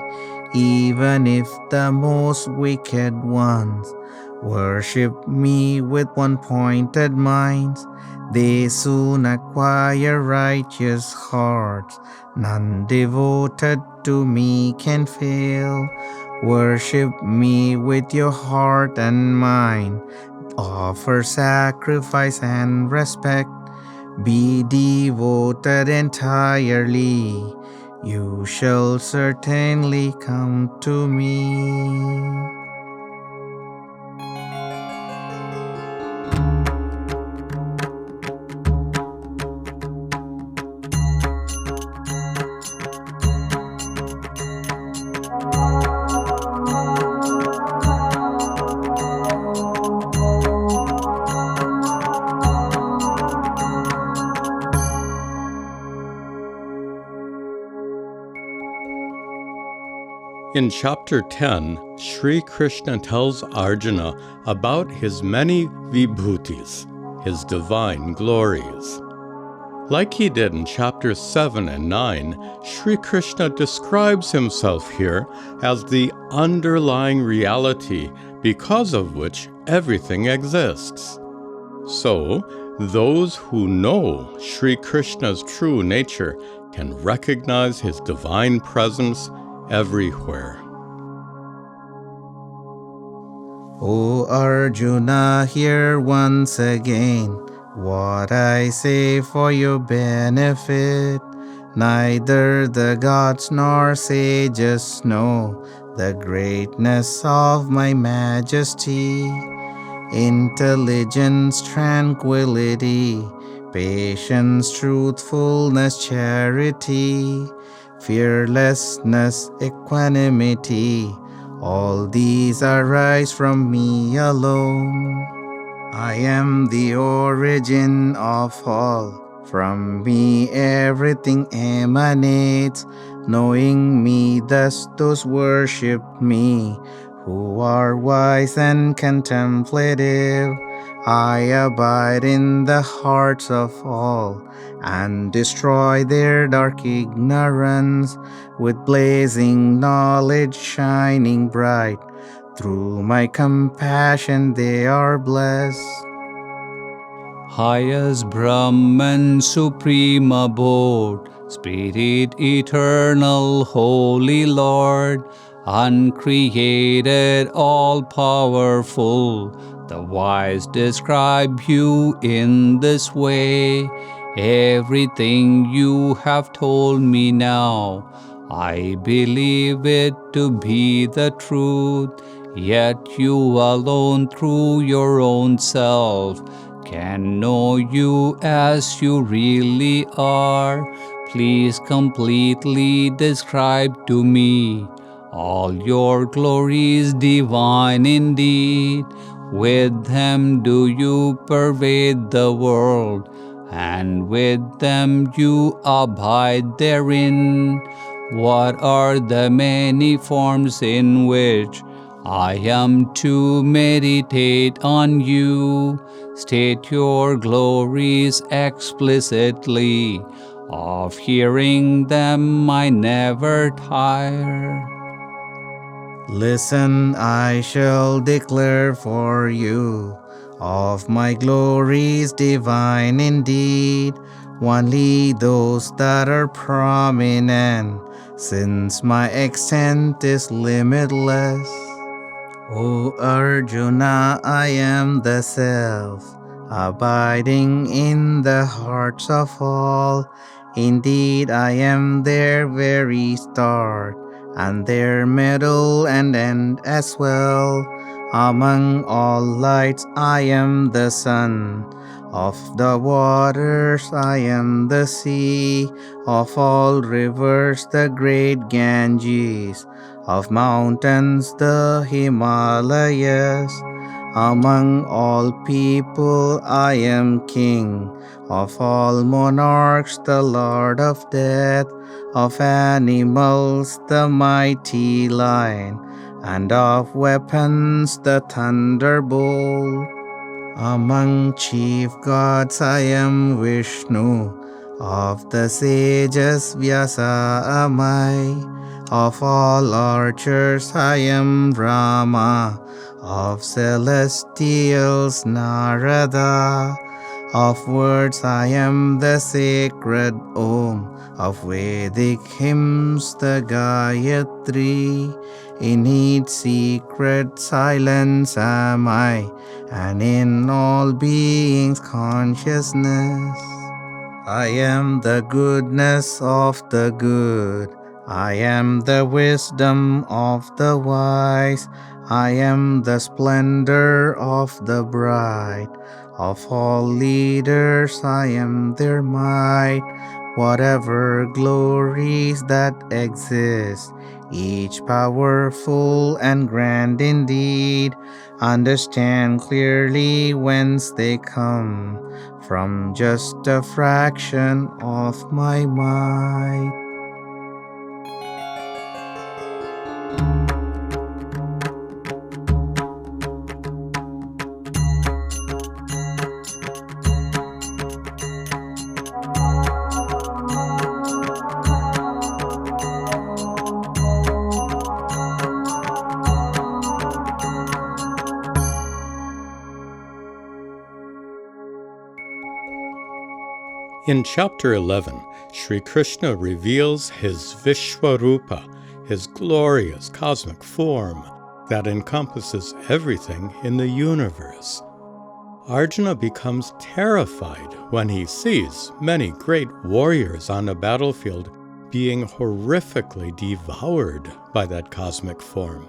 Even if the most wicked ones worship me with one-pointed minds, they soon acquire righteous hearts. None devoted to me can fail. Worship me with your heart and mind. Offer sacrifice and respect. Be devoted entirely. You shall certainly come to me. In chapter 10, Sri Krishna tells Arjuna about his many Vibhutis, his divine glories. Like he did in chapters 7 and 9, Sri Krishna describes himself here as the underlying reality because of which everything exists. So, those who know Sri Krishna's true nature can recognize his divine presence everywhere. O Arjuna, hear once again what I say for your benefit. Neither the gods nor sages know the greatness of my majesty. Intelligence, tranquility, patience, truthfulness, charity, fearlessness, equanimity, all these arise from me alone. I am the origin of all. From me everything emanates. Knowing me, thus those worship me, who are wise and contemplative. I abide in the hearts of all, and destroy their dark ignorance, with blazing knowledge shining bright. Through my compassion they are blessed. Highest Brahman, supreme abode, Spirit eternal, Holy Lord, uncreated, all-powerful, the wise describe you in this way. Everything you have told me now, I believe it to be the truth, yet you alone through your own self can know you as you really are. Please completely describe to me all your glories divine indeed. With them do you pervade the world, and with them you abide therein. What are the many forms in which I am to meditate on you? State your glories explicitly. Of hearing them I never tire. Listen, I shall declare for you of my glories divine indeed, only those that are prominent, since my extent is limitless. O Arjuna, I am the Self, abiding in the hearts of all. Indeed, I am their very start, and their middle and end as well. Among all lights I am the sun. Of the waters I am the sea. Of all rivers the great Ganges. Of mountains the Himalayas. Among all people I am king. Of all monarchs the lord of death. Of animals the mighty lion. And of weapons the thunderbolt. Among chief gods I am Vishnu. Of the sages Vyasa am I. Of all archers I am Brahma. Of celestials Narada. Of words I am the sacred Om. Of Vedic hymns the Gayatri. In each secret silence am I, and in all beings consciousness. I am the goodness of the good. I am the wisdom of the wise. I am the splendor of the bright. Of all leaders I am their might. Whatever glories that exist, each powerful and grand indeed, understand clearly whence they come, from just a fraction of my might. In chapter 11, Sri Krishna reveals his Vishvarupa, his glorious cosmic form that encompasses everything in the universe. Arjuna becomes terrified when he sees many great warriors on the battlefield being horrifically devoured by that cosmic form.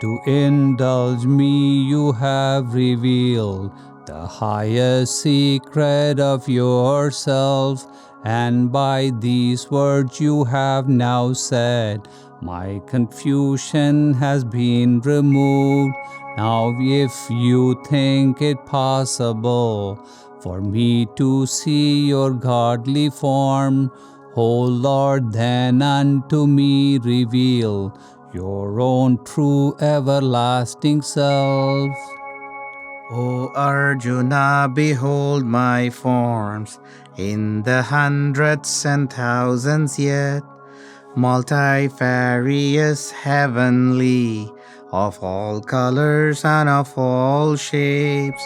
To indulge me you have revealed the highest secret of yourself, and by these words you have now said, my confusion has been removed. Now if you think it possible for me to see your godly form, O Lord, then unto me reveal your own true everlasting self. O Arjuna, behold my forms, in the hundreds and thousands yet, multifarious, heavenly, of all colors and of all shapes.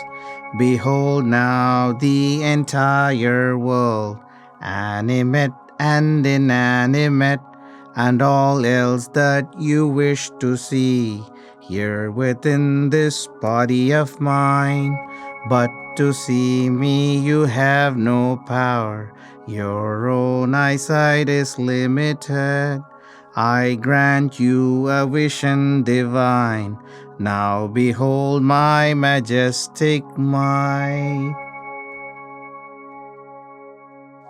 Behold now the entire world, animate and inanimate, and all else that you wish to see, here within this body of mine. But to see me you have no power, your own eyesight is limited. I grant you a vision divine, now behold my majestic might.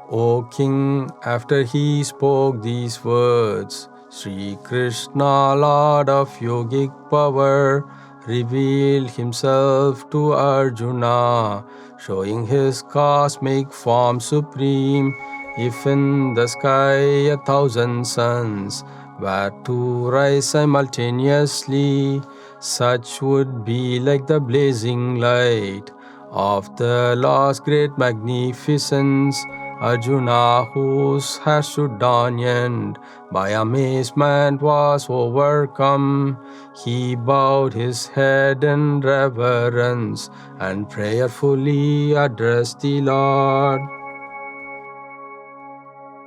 O King, after he spoke these words, Sri Krishna, Lord of yogic power, revealed himself to Arjuna, showing his cosmic form supreme. If in the sky 1,000 suns were to rise simultaneously, such would be like the blazing light of the Lord's great magnificence. Arjuna, whose heart stood on end, by amazement was overcome. He bowed his head in reverence and prayerfully addressed the Lord.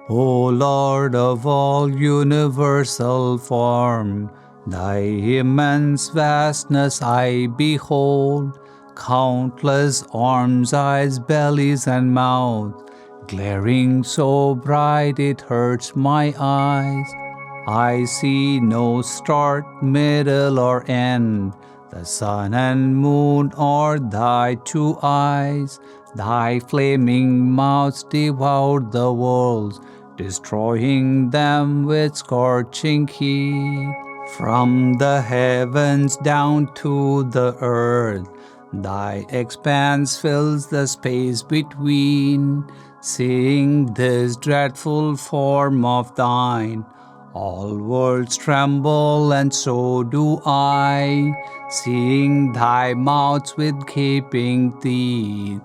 O Lord of all universal form, thy immense vastness I behold, countless arms, eyes, bellies, and mouths, glaring so bright it hurts my eyes. I see no start, middle, or end. The sun and moon are thy two eyes. Thy flaming mouths devour the worlds, destroying them with scorching heat. From the heavens down to the earth, thy expanse fills the space between. Seeing this dreadful form of thine, all worlds tremble, and so do I. Seeing thy mouths with gaping teeth,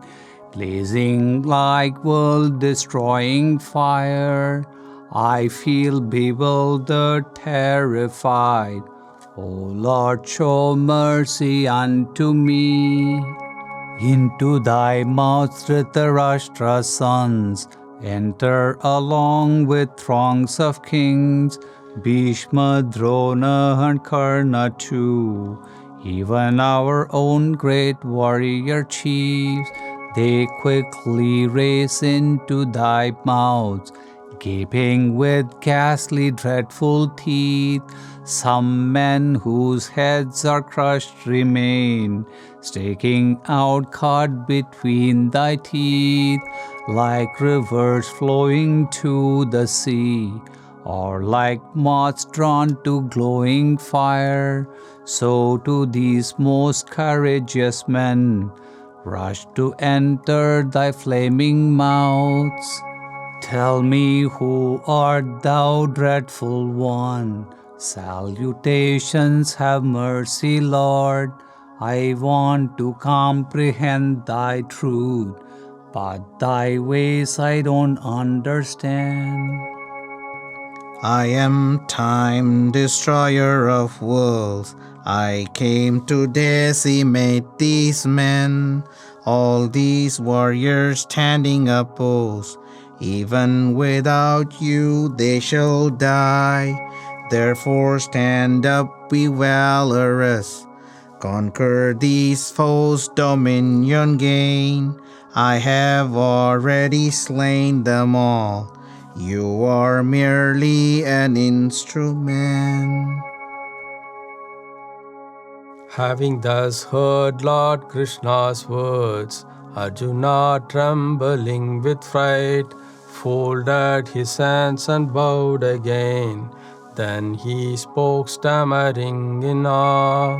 blazing like world-destroying fire, I feel bewildered, terrified. O Lord, show mercy unto me. Into thy mouth Dhritarashtra's sons enter along with throngs of kings, Bhishma, Drona, and Karna too, even our own great warrior chiefs. They quickly race into thy mouths, gaping with ghastly dreadful teeth. Some men whose heads are crushed remain, sticking out caught between thy teeth, like rivers flowing to the sea, or like moths drawn to glowing fire. So to these most courageous men rush to enter thy flaming mouths. Tell me, who art thou, dreadful one? Salutations, have mercy, Lord. I want to comprehend thy truth, but thy ways I don't understand. I am time, destroyer of worlds. I came to decimate these men, all these warriors standing opposed. Even without you they shall die. Therefore stand up, be valorous. Conquer these foes, dominion gain. I have already slain them all. You are merely an instrument. Having thus heard Lord Krishna's words, Arjuna, trembling with fright, folded his hands and bowed again. Then he spoke, stammering in awe.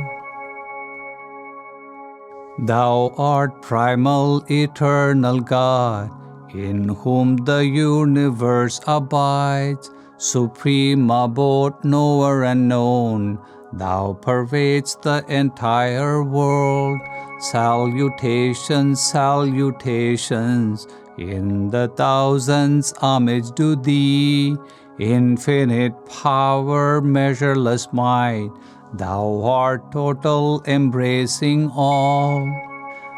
Thou art primal, eternal God, in whom the universe abides, supreme abode, knower and known. Thou pervades the entire world. Salutations, salutations, in the thousands homage to thee. Infinite power, measureless might, thou art total, embracing all.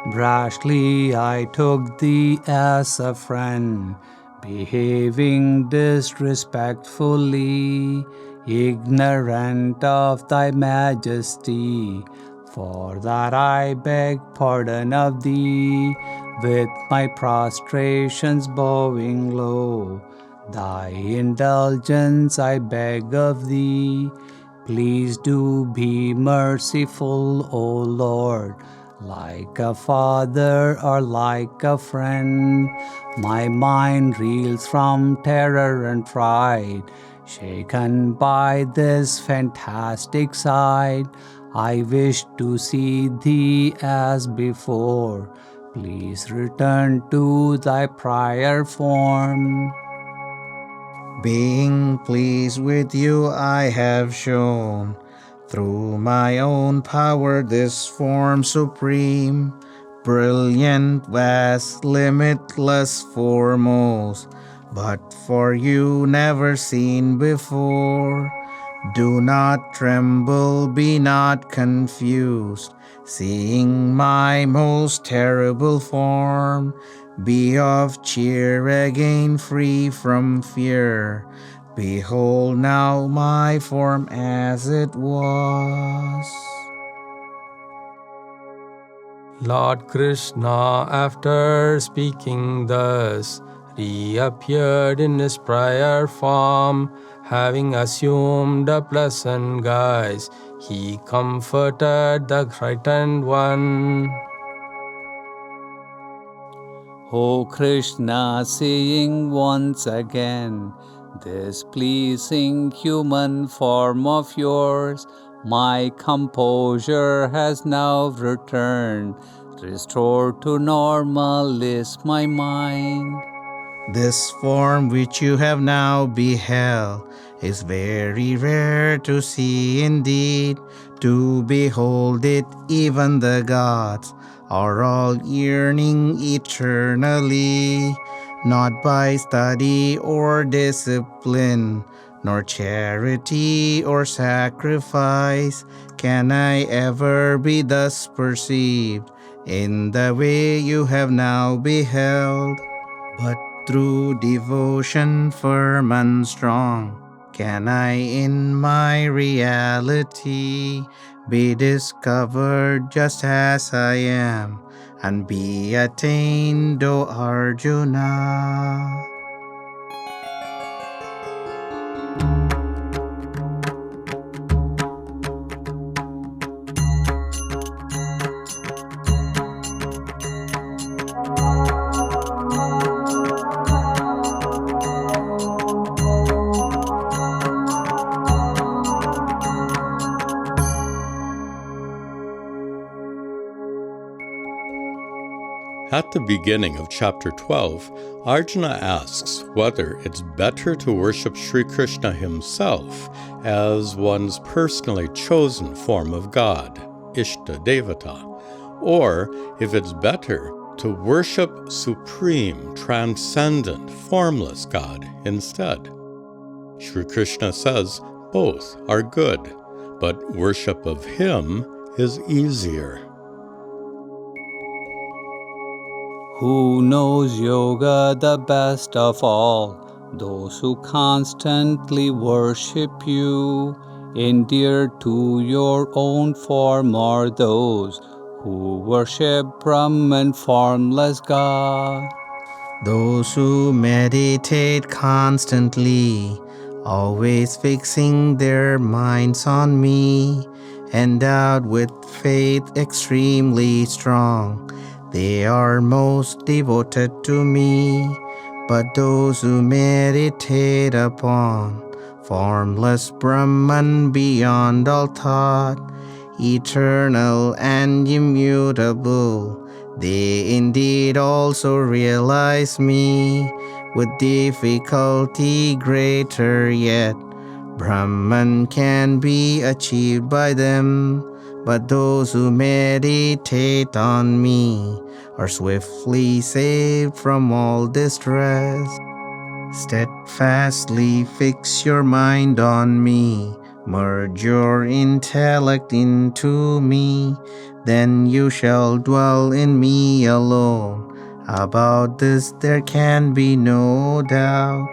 Brashly I took thee as a friend, behaving disrespectfully, ignorant of thy majesty. For that I beg pardon of thee, with my prostrations bowing low. Thy indulgence I beg of thee. Please do be merciful, O Lord, like a father or like a friend. My mind reels from terror and fright, shaken by this fantastic sight. I wish to see thee as before. Please return to thy prior form. Being pleased with you I have shown, through my own power this form supreme, brilliant, vast, limitless, foremost, but for you never seen before. Do not tremble, be not confused, seeing my most terrible form. Be of cheer again, free from fear. Behold now my form as it was. Lord Krishna, after speaking thus, reappeared in his prior form, having assumed a pleasant guise, he comforted the frightened one. O Krishna, seeing once again this pleasing human form of yours, my composure has now returned. Restore to normal is my mind. This form which you have now beheld is very rare to see indeed. To behold it, even the gods are all yearning eternally. Not by study or discipline, nor charity or sacrifice, can I ever be thus perceived in the way you have now beheld. But through devotion firm and strong, can I in my reality be discovered just as I am, and be attained, O Arjuna. At the beginning of chapter 12, Arjuna asks whether it's better to worship Sri Krishna himself as one's personally chosen form of God, Ishta Devata, or if it's better to worship supreme, transcendent, formless God instead. Sri Krishna says both are good, but worship of him is easier. Who knows yoga the best of all? Those who constantly worship you. Endear to your own form are those who worship Brahman, formless God. Those who meditate constantly, always fixing their minds on me, endowed with faith extremely strong, they are most devoted to me. But those who meditate upon formless Brahman beyond all thought, eternal and immutable, they indeed also realize me. With difficulty greater yet, Brahman can be achieved by them. But those who meditate on me are swiftly saved from all distress. Steadfastly fix your mind on me, merge your intellect into me, then you shall dwell in me alone. About this there can be no doubt.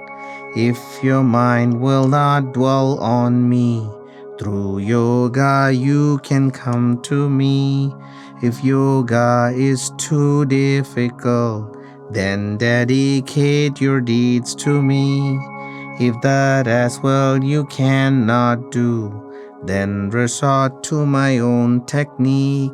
If your mind will not dwell on me, through yoga you can come to me. If yoga is too difficult, then dedicate your deeds to me. If that as well you cannot do, then resort to my own technique.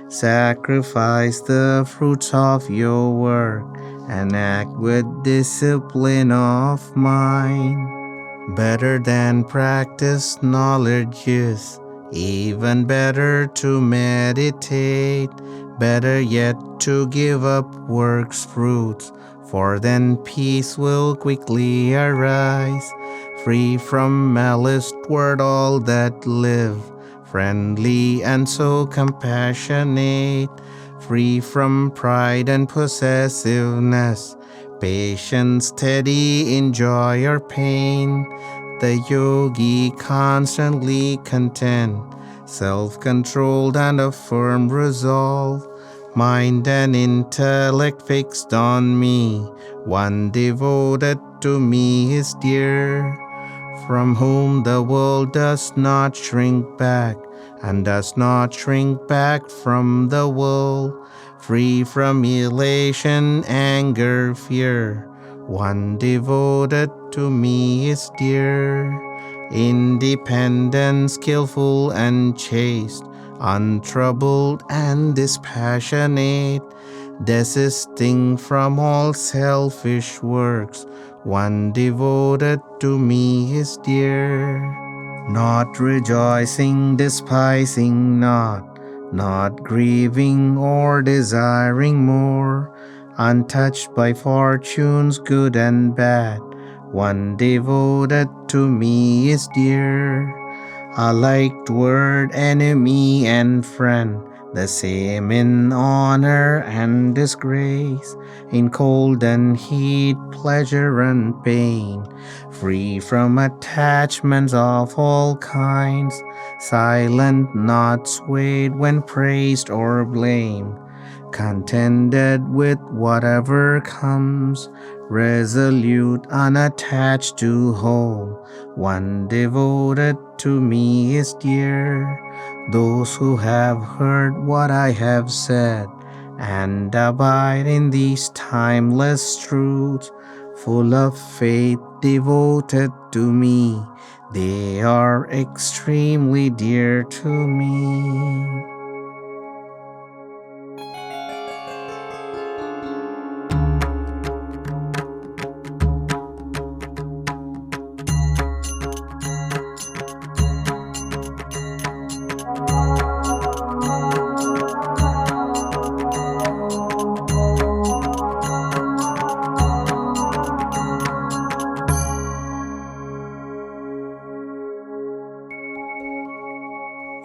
Sacrifice the fruits of your work and act with discipline of mind. Better than practice knowledge is, even better to meditate, better yet to give up works' fruits, for then peace will quickly arise. Free from malice toward all that live, friendly and so compassionate, free from pride and possessiveness, patient, steady, enjoy or pain. The yogi constantly content, self-controlled and of firm resolve, mind and intellect fixed on me, one devoted to me is dear, from whom the world does not shrink back, and does not shrink back from the world, free from elation, anger, fear. One devoted to me is dear. independent, skillful, and chaste, untroubled and dispassionate, desisting from all selfish works, one devoted to me is dear. Not rejoicing, despising not grieving or desiring more, untouched by fortunes good and bad, one devoted to me is dear. Alike word, enemy and friend, the same in honor and disgrace, in cold and heat, pleasure and pain, free from attachments of all kinds, silent, not swayed when praised or blamed, contented with whatever comes, resolute, unattached to home, one devoted to me is dear. Those who have heard what I have said and abide in these timeless truths, full of faith, devoted to me, they are extremely dear to me.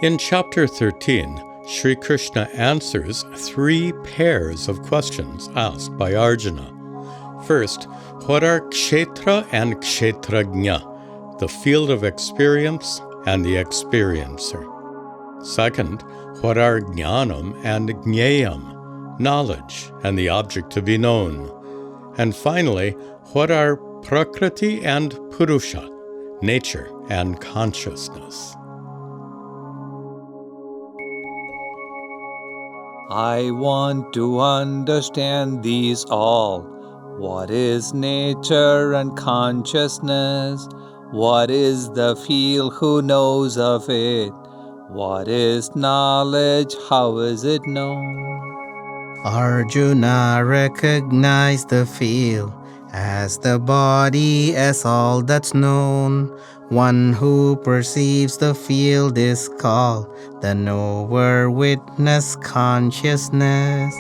In chapter 13, Sri Krishna answers 3 pairs of questions asked by Arjuna. First, what are Kshetra and Kshetrajna, the field of experience and the experiencer? Second, what are Jnanam and Jneyam, knowledge and the object to be known? And finally, what are Prakriti and Purusha, nature and consciousness? I want to understand these all. What is nature and consciousness? What is the field, who knows of it? What is knowledge, how is it known? Arjuna recognized the field as the body, as all that's known. One who perceives the field is called the knower, witness, consciousness.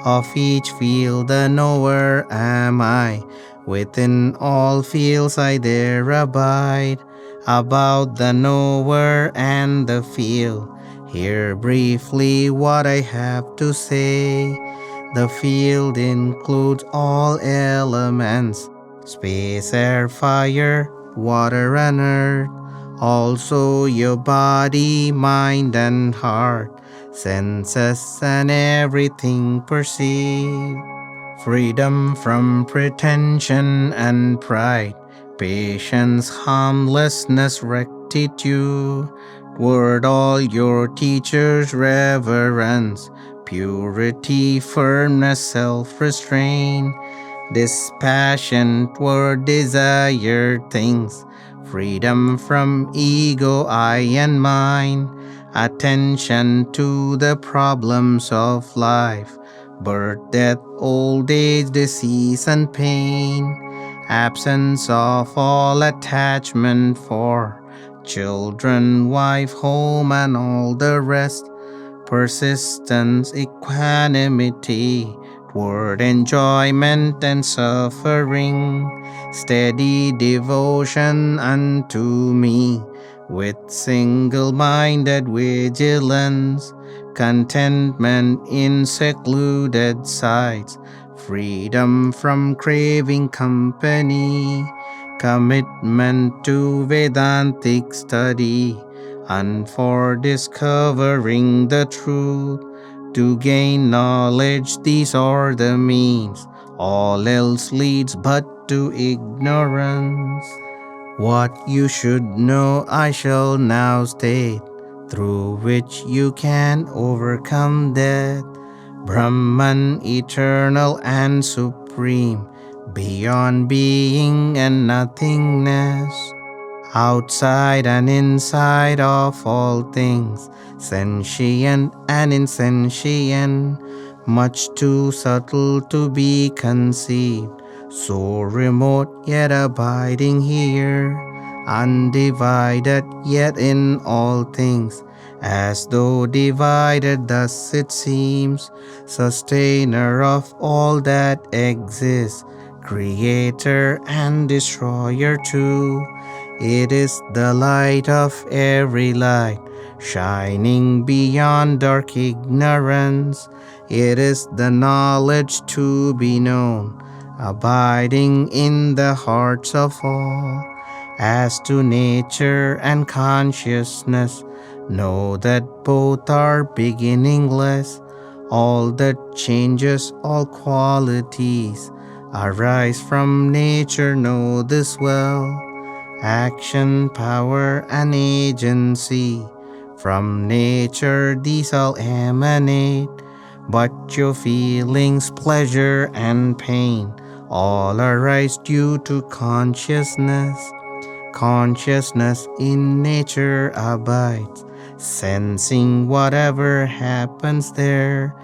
Of each field the knower am I. Within all fields I there abide. About the knower and the field, hear briefly what I have to say. The field includes all elements, space, air, fire, water and earth. Also your body, mind and heart, senses and everything perceived. Freedom from pretension and pride, patience, harmlessness, rectitude. Toward all your teachers reverence, purity, firmness, self-restraint, dispassion toward desired things, freedom from ego, I and mine, attention to the problems of life, birth, death, old age, disease and pain, absence of all attachment for children, wife, home and all the rest, persistence, equanimity toward enjoyment and suffering, steady devotion unto me, with single-minded vigilance, contentment in secluded sites, freedom from craving company, commitment to Vedantic study, and for discovering the truth. To gain knowledge, these are the means, all else leads but to ignorance. What you should know I shall now state, through which you can overcome death. Brahman, eternal and supreme, beyond being and nothingness. outside and inside of all things, sentient and insentient, much too subtle to be conceived, so remote yet abiding here, undivided yet in all things, as though divided thus it seems, sustainer of all that exists, creator and destroyer too. It is the light of every light, shining beyond dark ignorance. It is the knowledge to be known, abiding in the hearts of all. As to nature and consciousness, know that both are beginningless. All that changes, all qualities, arise from nature, know this well. Action, power, and agency, from nature these all emanate. But your feelings, pleasure, and pain, all arise due to consciousness. Consciousness in nature abides, sensing whatever happens there.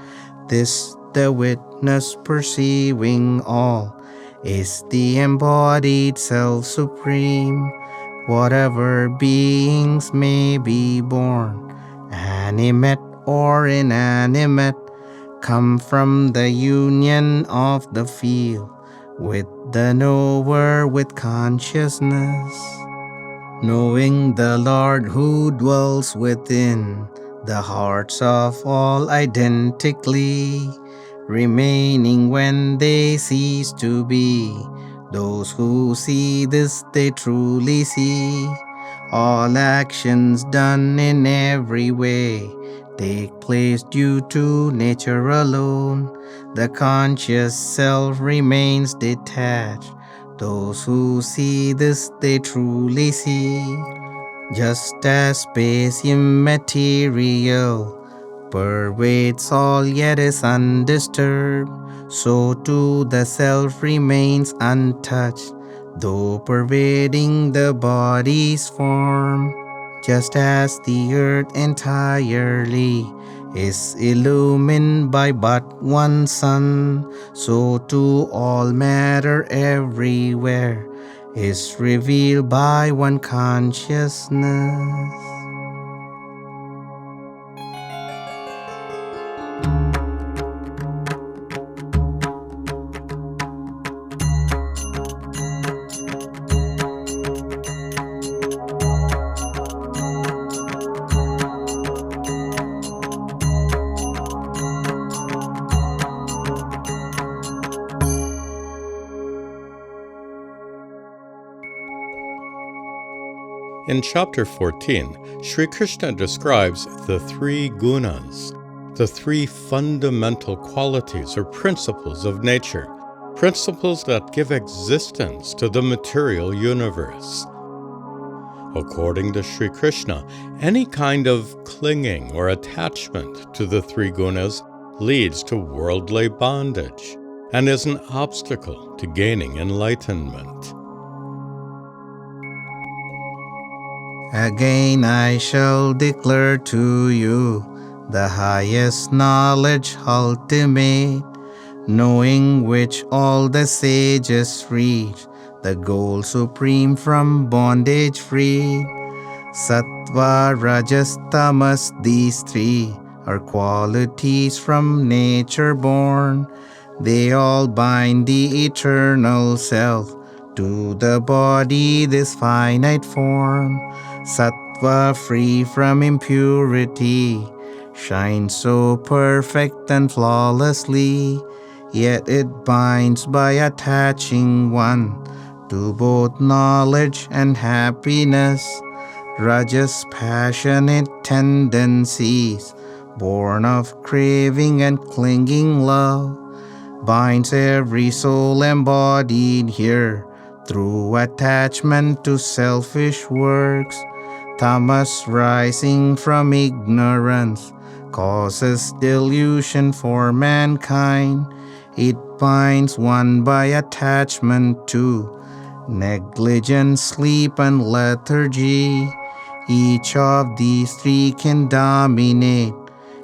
This the witness perceiving all, is the embodied self supreme. Whatever beings may be born, animate or inanimate, come from the union of the field with the knower with consciousness. Knowing the Lord who dwells within the hearts of all identically, remaining when they cease to be. Those who see this, they truly see. All actions done in every way take place due to nature alone. The conscious self remains detached. Those who see this, they truly see. Just as space immaterial pervades all yet is undisturbed, so too the self remains untouched, though pervading the body's form. Just as the earth entirely is illumined by but one sun, so too all matter everywhere is revealed by one consciousness. In chapter 14, Sri Krishna describes the three gunas, the three fundamental qualities or principles of nature, principles that give existence to the material universe. According to Sri Krishna, any kind of clinging or attachment to the three gunas leads to worldly bondage and is an obstacle to gaining enlightenment. Again I shall declare to you the highest knowledge ultimate, knowing which all the sages reach, the goal supreme from bondage freed. Sattva, Rajas, Tamas, these three are qualities from nature born. They all bind the eternal self to the body, this finite form. Sattva, free from impurity, shines so perfect and flawlessly, yet it binds by attaching one to both knowledge and happiness. Rajas, passionate tendencies, born of craving and clinging love, binds every soul embodied here through attachment to selfish works. Tamas, rising from ignorance, causes delusion for mankind. It binds one by attachment to negligence, sleep, and lethargy. Each of these three can dominate,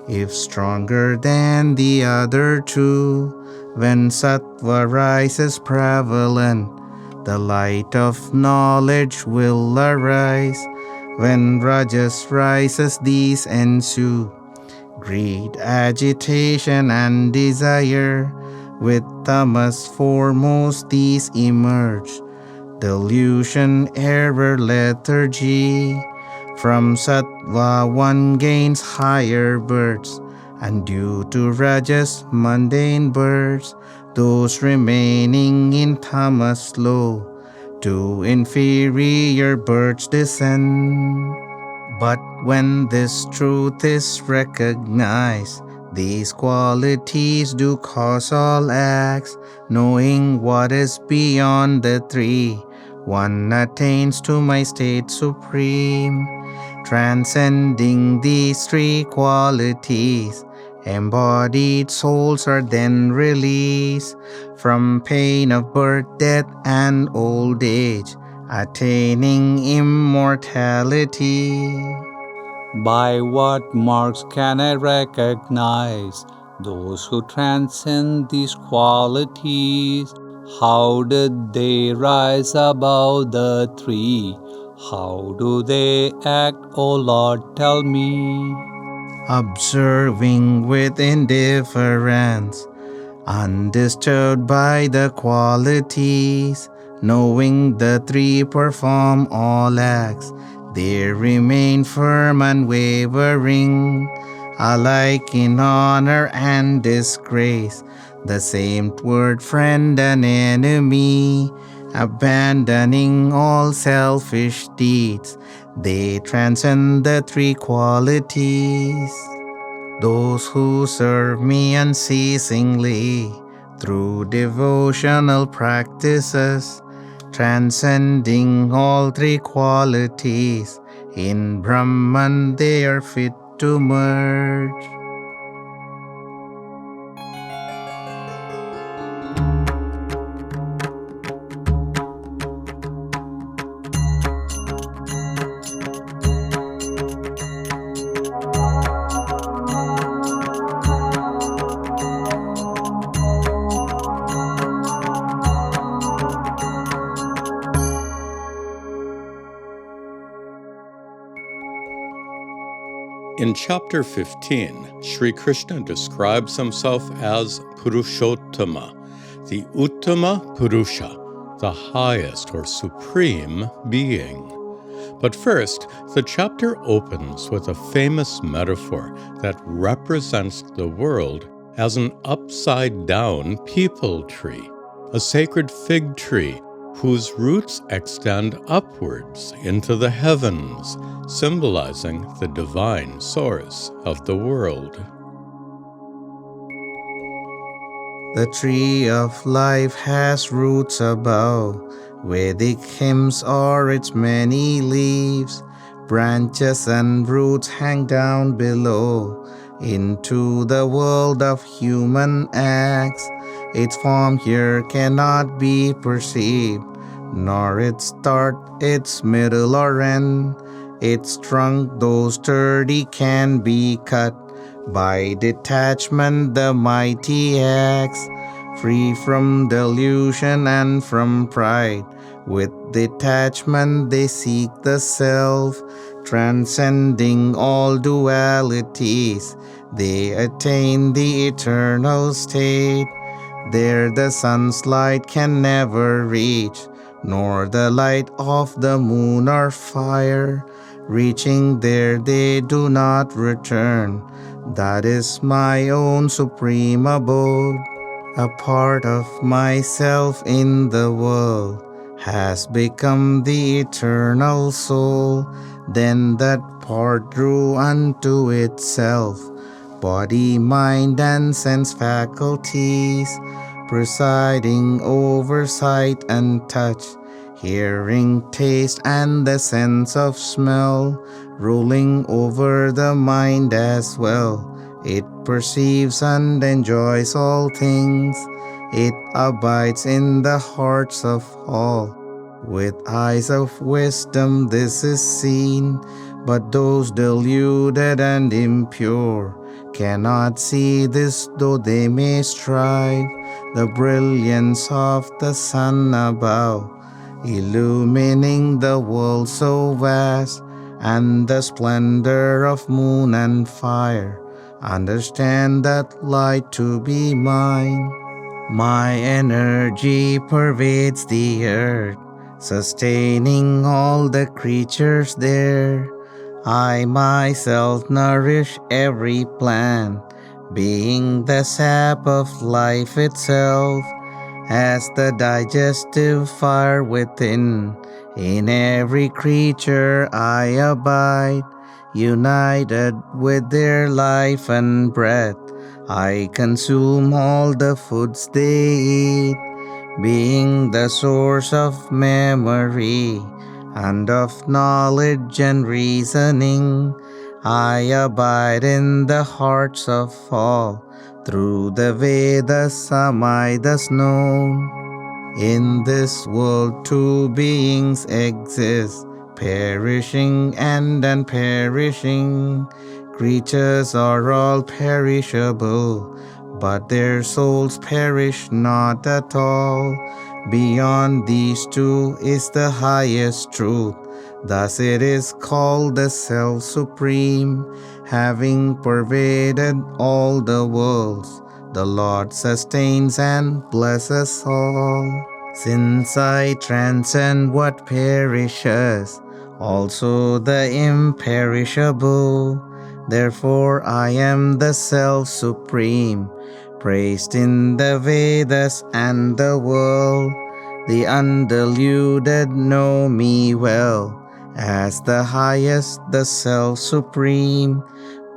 if stronger than the other two. When sattva rises prevalent, the light of knowledge will arise. When rajas rises, these ensue: greed, agitation, and desire. With tamas foremost, these emerge: delusion, error, lethargy. From sattva one gains higher births, and due to rajas mundane births. Those remaining in tamas low, to inferior births descend. But when this truth is recognized, these qualities do cause all acts. Knowing what is beyond the three, one attains to my state supreme. Transcending these three qualities, embodied souls are then released from pain of birth, death, and old age, attaining immortality. By what marks can I recognize those who transcend these qualities? How did they rise above the three? How do they act, O Lord, tell me? Observing with indifference, undisturbed by the qualities, knowing the three perform all acts, they remain firm and wavering, alike in honor and disgrace, the same toward friend and enemy. Abandoning all selfish deeds, they transcend the three qualities. Those who serve me unceasingly through devotional practices, transcending all three qualities, in Brahman they are fit to merge. In chapter 15, Sri Krishna describes himself as Purushottama, the Uttama Purusha, the highest or supreme being. But first, the chapter opens with a famous metaphor that represents the world as an upside-down peepal tree, a sacred fig tree whose roots extend upwards into the heavens, symbolizing the divine source of the world. The tree of life has roots above, Vedic hymns are its many leaves, branches and roots hang down below, into the world of human acts. Its form here cannot be perceived, nor its start, its middle or end. Its trunk, though sturdy, can be cut by detachment, the mighty axe. Free from delusion and from pride, with detachment they seek the self. Transcending all dualities, they attain the eternal state. There the sun's light can never reach, nor the light of the moon or fire. Reaching there they do not return. That is my own supreme abode. A part of myself in the world has become the eternal soul. Then that part drew unto itself body, mind, and sense faculties, presiding over sight and touch, hearing, taste, and the sense of smell, ruling over the mind as well. It perceives and enjoys all things. It abides in the hearts of all. With eyes of wisdom this is seen, but those deluded and impure cannot see this, though they may strive. The brilliance of the sun above, illumining the world so vast, and the splendor of moon and fire, understand that light to be mine. My energy pervades the earth, sustaining all the creatures there. I myself nourish every plant, being the sap of life itself, as the digestive fire within. In every creature I abide, united with their life and breath. I consume all the foods they eat, being the source of memory and of knowledge and reasoning. I abide in the hearts of all, through the Vedas am I thus known. In this world two beings exist, perishing and unperishing. Creatures are all perishable, but their souls perish not at all. Beyond these two is the highest truth. Thus it is called the Self Supreme, having pervaded all the worlds. The Lord sustains and blesses all. Since I transcend what perishes, also the imperishable, therefore I am the Self-Supreme, praised in the Vedas and the world. The undiluted know me well, as the highest, the Self-Supreme.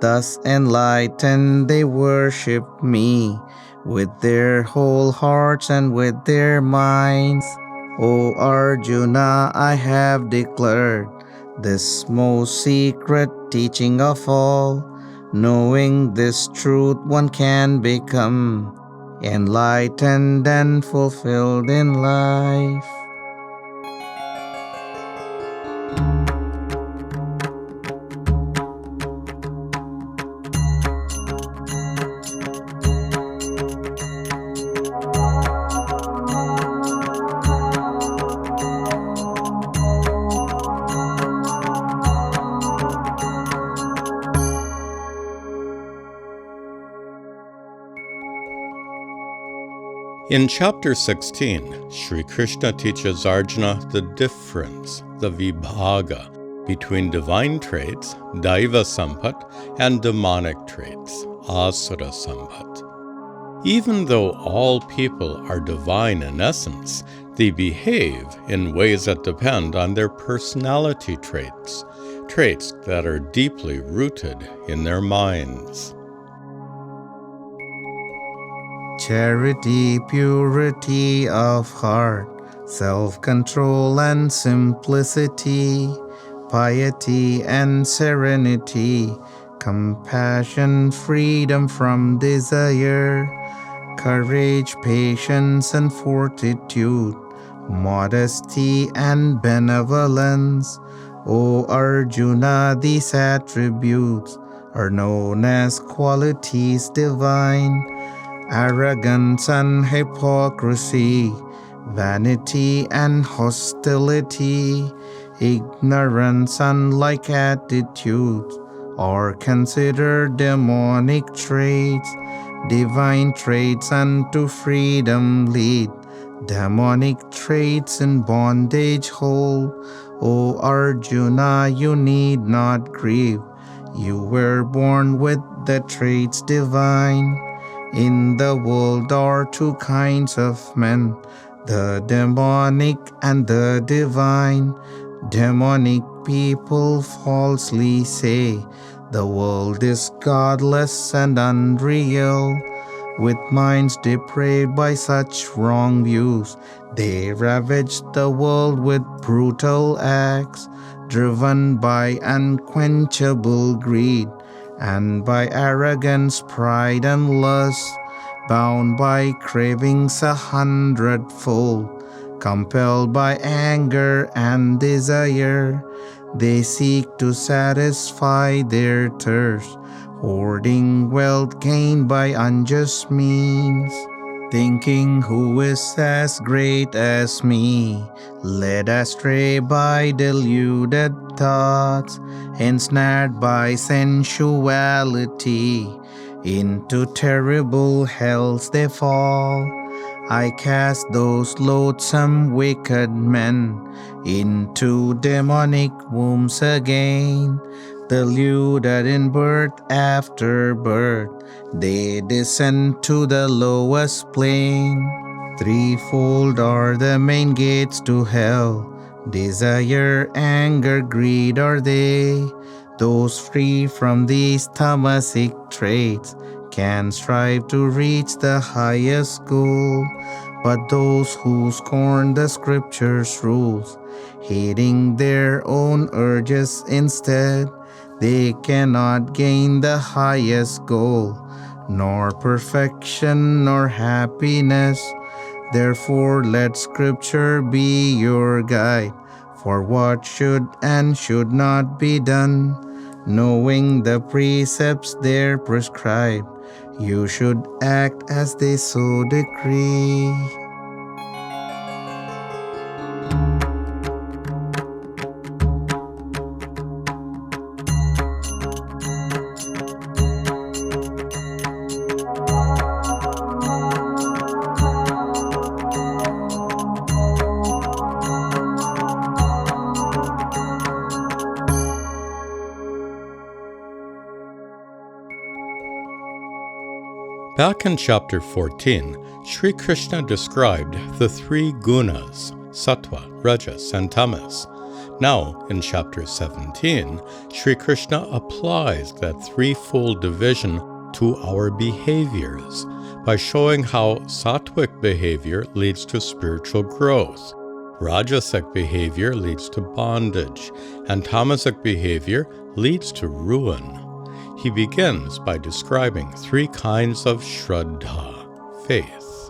Thus enlightened they worship me, with their whole hearts and with their minds. O Arjuna, I have declared this most secret teaching of all. Knowing this truth, one can become enlightened and fulfilled in life. In chapter 16, Sri Krishna teaches Arjuna the difference, the vibhaga, between divine traits, daiva sampat, and demonic traits, asura sampat. Even though all people are divine in essence, they behave in ways that depend on their personality traits, traits that are deeply rooted in their minds. Charity, purity of heart, self-control and simplicity, piety and serenity, compassion, freedom from desire, courage, patience and fortitude, modesty and benevolence. O Arjuna, these attributes are known as qualities divine. Arrogance and hypocrisy, vanity and hostility, ignorance and like attitudes are considered demonic traits. Divine traits unto freedom lead, demonic traits in bondage hold. O Arjuna, you need not grieve, you were born with the traits divine. In the world are two kinds of men, the demonic and the divine. Demonic people falsely say the world is godless and unreal. With minds depraved by such wrong views, they ravage the world with brutal acts, driven by unquenchable greed, and by arrogance, pride, and lust, bound by cravings 100-fold, Compelled by anger and desire, they seek to satisfy their thirst, hoarding wealth gained by unjust means. Thinking who is as great as me, led astray by deluded thoughts, ensnared by sensuality, into terrible hells they fall. I cast those loathsome wicked men into demonic wombs again, deluded in birth after birth. They descend to the lowest plane. Threefold are the main gates to hell. Desire, anger, greed are they. Those free from these tamasic traits can strive to reach the highest goal. But those who scorn the scripture's rules, hating their own urges instead, they cannot gain the highest goal, nor perfection nor happiness. Therefore let scripture be your guide for what should and should not be done. Knowing the precepts there prescribed, you should act as they so decree. Back in chapter 14, Sri Krishna described the three gunas, sattva, rajas, and tamas. Now, in chapter 17, Sri Krishna applies that threefold division to our behaviors by showing how sattvic behavior leads to spiritual growth, rajasic behavior leads to bondage, and tamasic behavior leads to ruin. He begins by describing three kinds of shraddha, faith.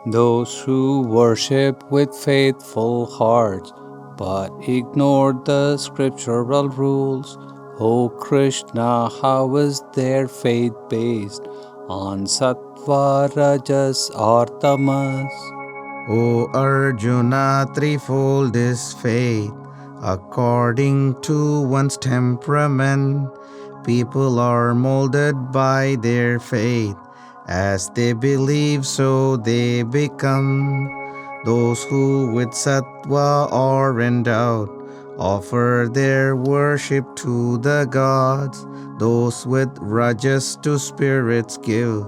Those who worship with faithful hearts but ignore the scriptural rules, O Krishna, how is their faith based on sattva, rajas, or tamas? O Arjuna, threefold is faith. According to one's temperament, people are molded by their faith. As they believe, so they become. Those who with sattva are endowed offer their worship to the gods. Those with rajas to spirits give.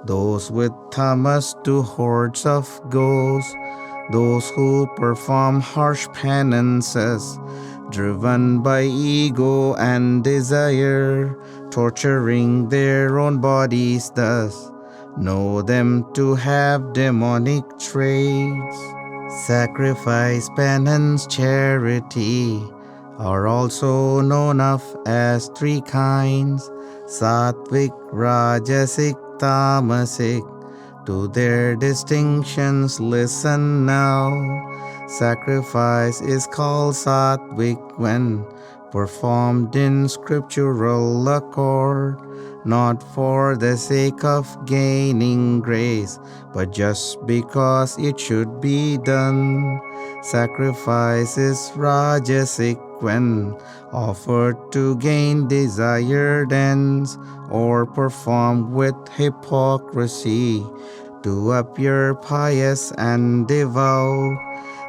Those with tamas to hordes of ghosts. Those who perform harsh penances, driven by ego and desire, torturing their own bodies thus, know them to have demonic traits. Sacrifice, penance, charity are also known of as three kinds: sattvic, rajasic, tamasic. To their distinctions listen now. Sacrifice is called sattvic when performed in scriptural accord, not for the sake of gaining grace, but just because it should be done. Sacrifice is rajasic when offered to gain desired ends, or performed with hypocrisy to appear pious and devout.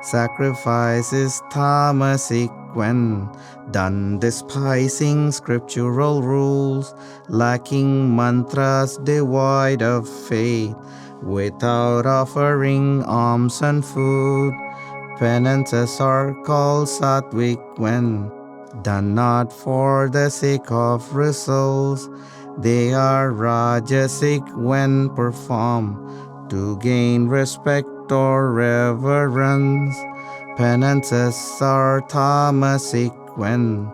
Sacrifice is tamasic when done despising scriptural rules, lacking mantras, devoid of faith, without offering alms and food. Penances are called sattvic when done not for the sake of results. They are rajasic when performed to gain respect or reverence. Penances are tamasic when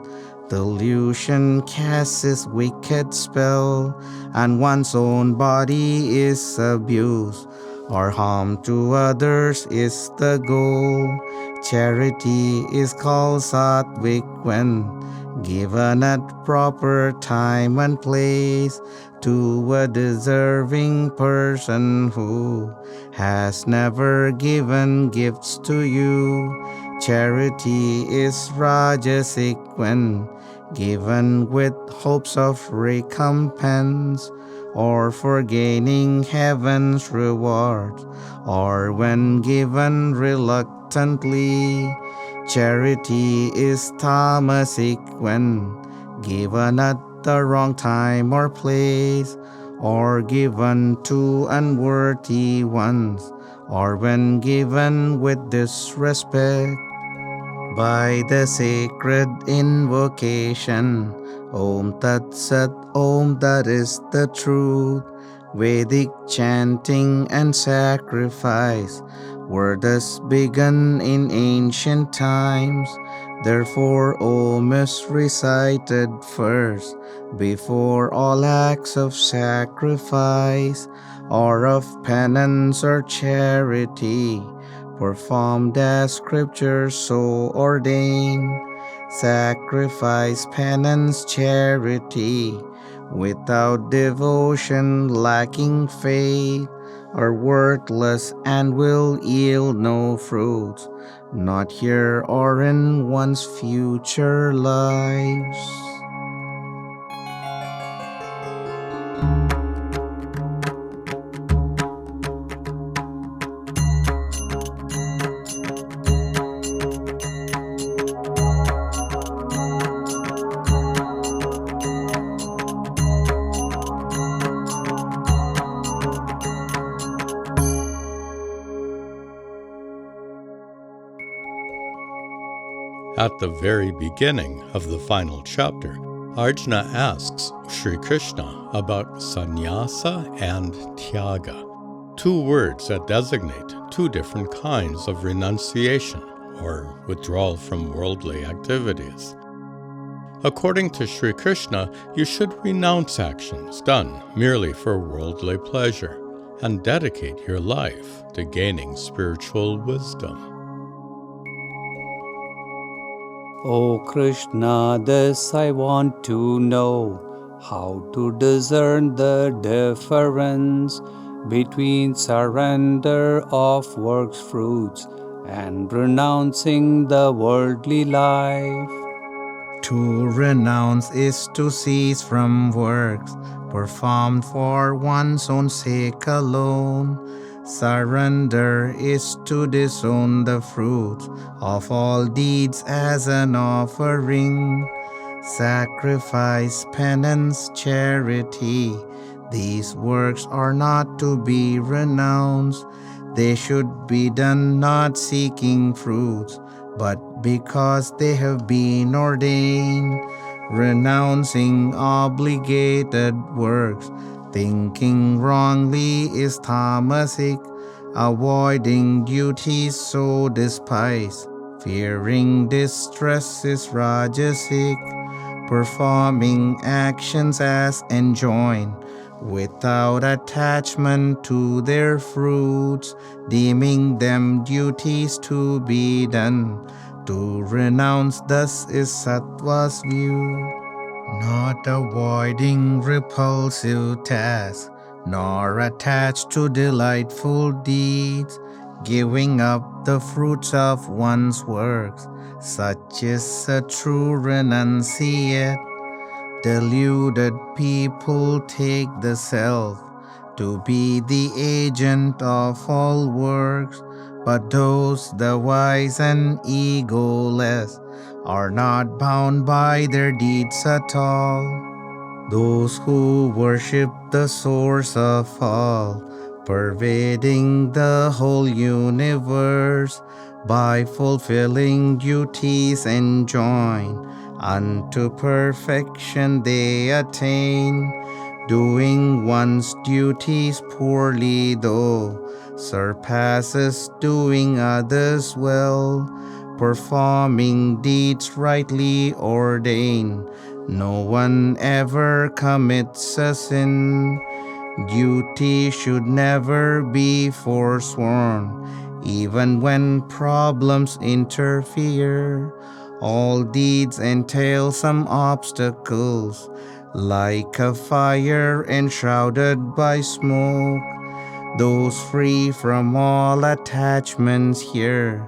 Delusion casts its wicked spell, and one's own body is abused, or harm to others is the goal. Charity is called sattvic when given at proper time and place to a deserving person who has never given gifts to you. Charity is rajasic when given with hopes of recompense, or for gaining heaven's reward, or when given reluctantly. Charity is tamasic when given at the wrong time or place, or given to unworthy ones, or when given with disrespect. By the sacred invocation, Om Tat Sat, Om, that is the truth. Vedic chanting and sacrifice were thus begun in ancient times. Therefore, Om is recited first, before all acts of sacrifice, or of penance or charity, performed as scripture so ordained. Sacrifice, penance, charity, without devotion, lacking faith, are worthless and will yield no fruits, not here or in one's future lives. At the very beginning of the final chapter, Arjuna asks Sri Krishna about sannyasa and tyaga, two words that designate two different kinds of renunciation or withdrawal from worldly activities. According to Sri Krishna, you should renounce actions done merely for worldly pleasure and dedicate your life to gaining spiritual wisdom. O Krishna, this I want to know, how to discern the difference between surrender of works fruits and renouncing the worldly life. To renounce is to cease from works performed for one's own sake alone. Surrender is to disown the fruits of all deeds as an offering. Sacrifice, penance, charity, these works are not to be renounced. They should be done not seeking fruits, but because they have been ordained. Renouncing obligated works, thinking wrongly is tamasic. Avoiding duties so despised, fearing distress is rajasic. Performing actions as enjoined, without attachment to their fruits, deeming them duties to be done. To renounce thus is sattva's view. Not avoiding repulsive tasks, nor attached to delightful deeds, giving up the fruits of one's works, such is a true renunciate. Deluded people take the self to be the agent of all works, but those, the wise and egoless, are not bound by their deeds at all. Those who worship the source of all, pervading the whole universe, by fulfilling duties enjoin, unto perfection they attain. Doing one's duties poorly though, surpasses doing others well. performing deeds rightly ordained. No one ever commits a sin. Duty should never be forsworn, even when problems interfere. All deeds entail some obstacles, like a fire enshrouded by smoke. Those free from all attachments here,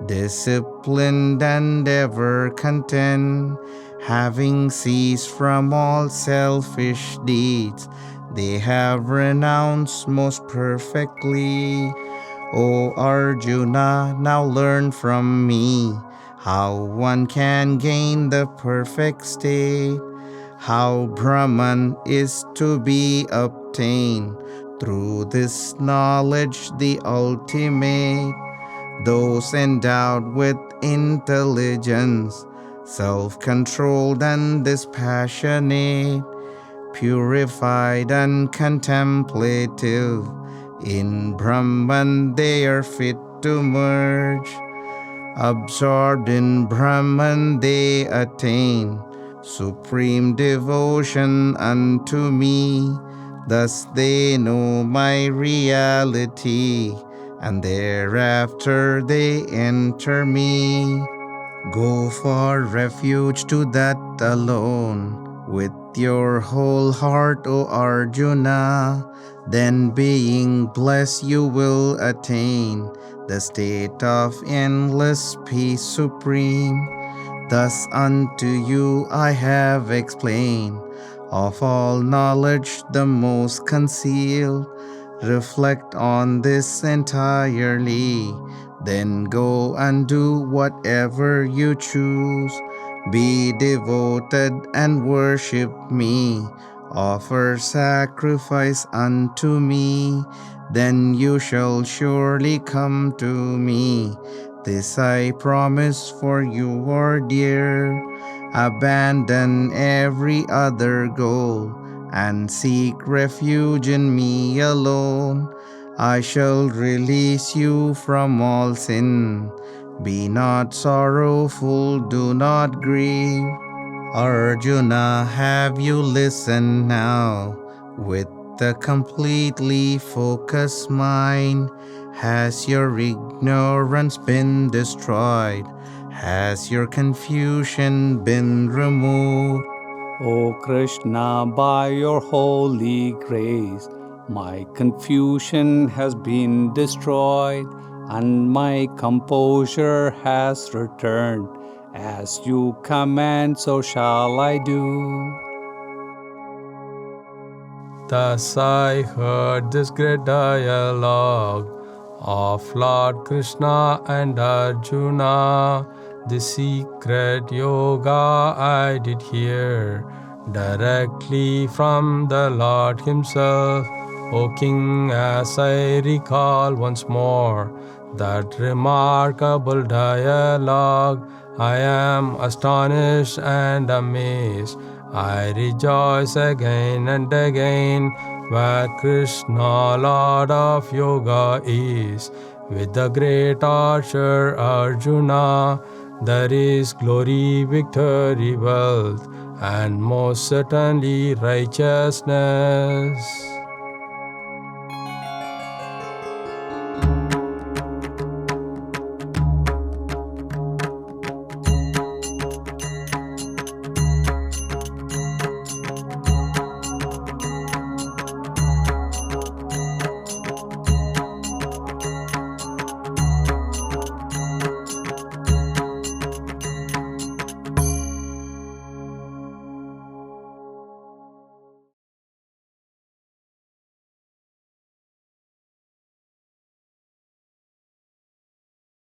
disciplined and ever content, having ceased from all selfish deeds, they have renounced most perfectly. O Arjuna, now learn from me how one can gain the perfect state, how Brahman is to be obtained through this knowledge, the ultimate. Those endowed with intelligence, self-controlled and dispassionate, purified and contemplative, in Brahman they are fit to merge. Absorbed in Brahman they attain supreme devotion unto me. Thus they know my reality, and thereafter they enter me. Go for refuge to that alone, with your whole heart, O Arjuna. Then being blessed you will attain the state of endless peace supreme. Thus unto you I have explained, of all knowledge the most concealed. Reflect on this entirely, then go and do whatever you choose. Be devoted and worship me. Offer sacrifice unto me. Then you shall surely come to me. This I promise, for you are dear. Abandon every other goal and seek refuge in me alone. I shall release you from all sin. Be not sorrowful, do not grieve. Arjuna, have you listened now? With the completely focused mind, has your ignorance been destroyed? Has your confusion been removed? O Krishna, by your holy grace, my confusion has been destroyed, and my composure has returned. As you command, so shall I do. Thus I heard this great dialogue of Lord Krishna and Arjuna. The secret yoga I did hear directly from the Lord himself. O King, as I recall once more that remarkable dialogue, I am astonished and amazed. I rejoice again and again, where Krishna, Lord of Yoga, is with the great archer Arjuna. There is glory, victory, wealth, and most certainly righteousness.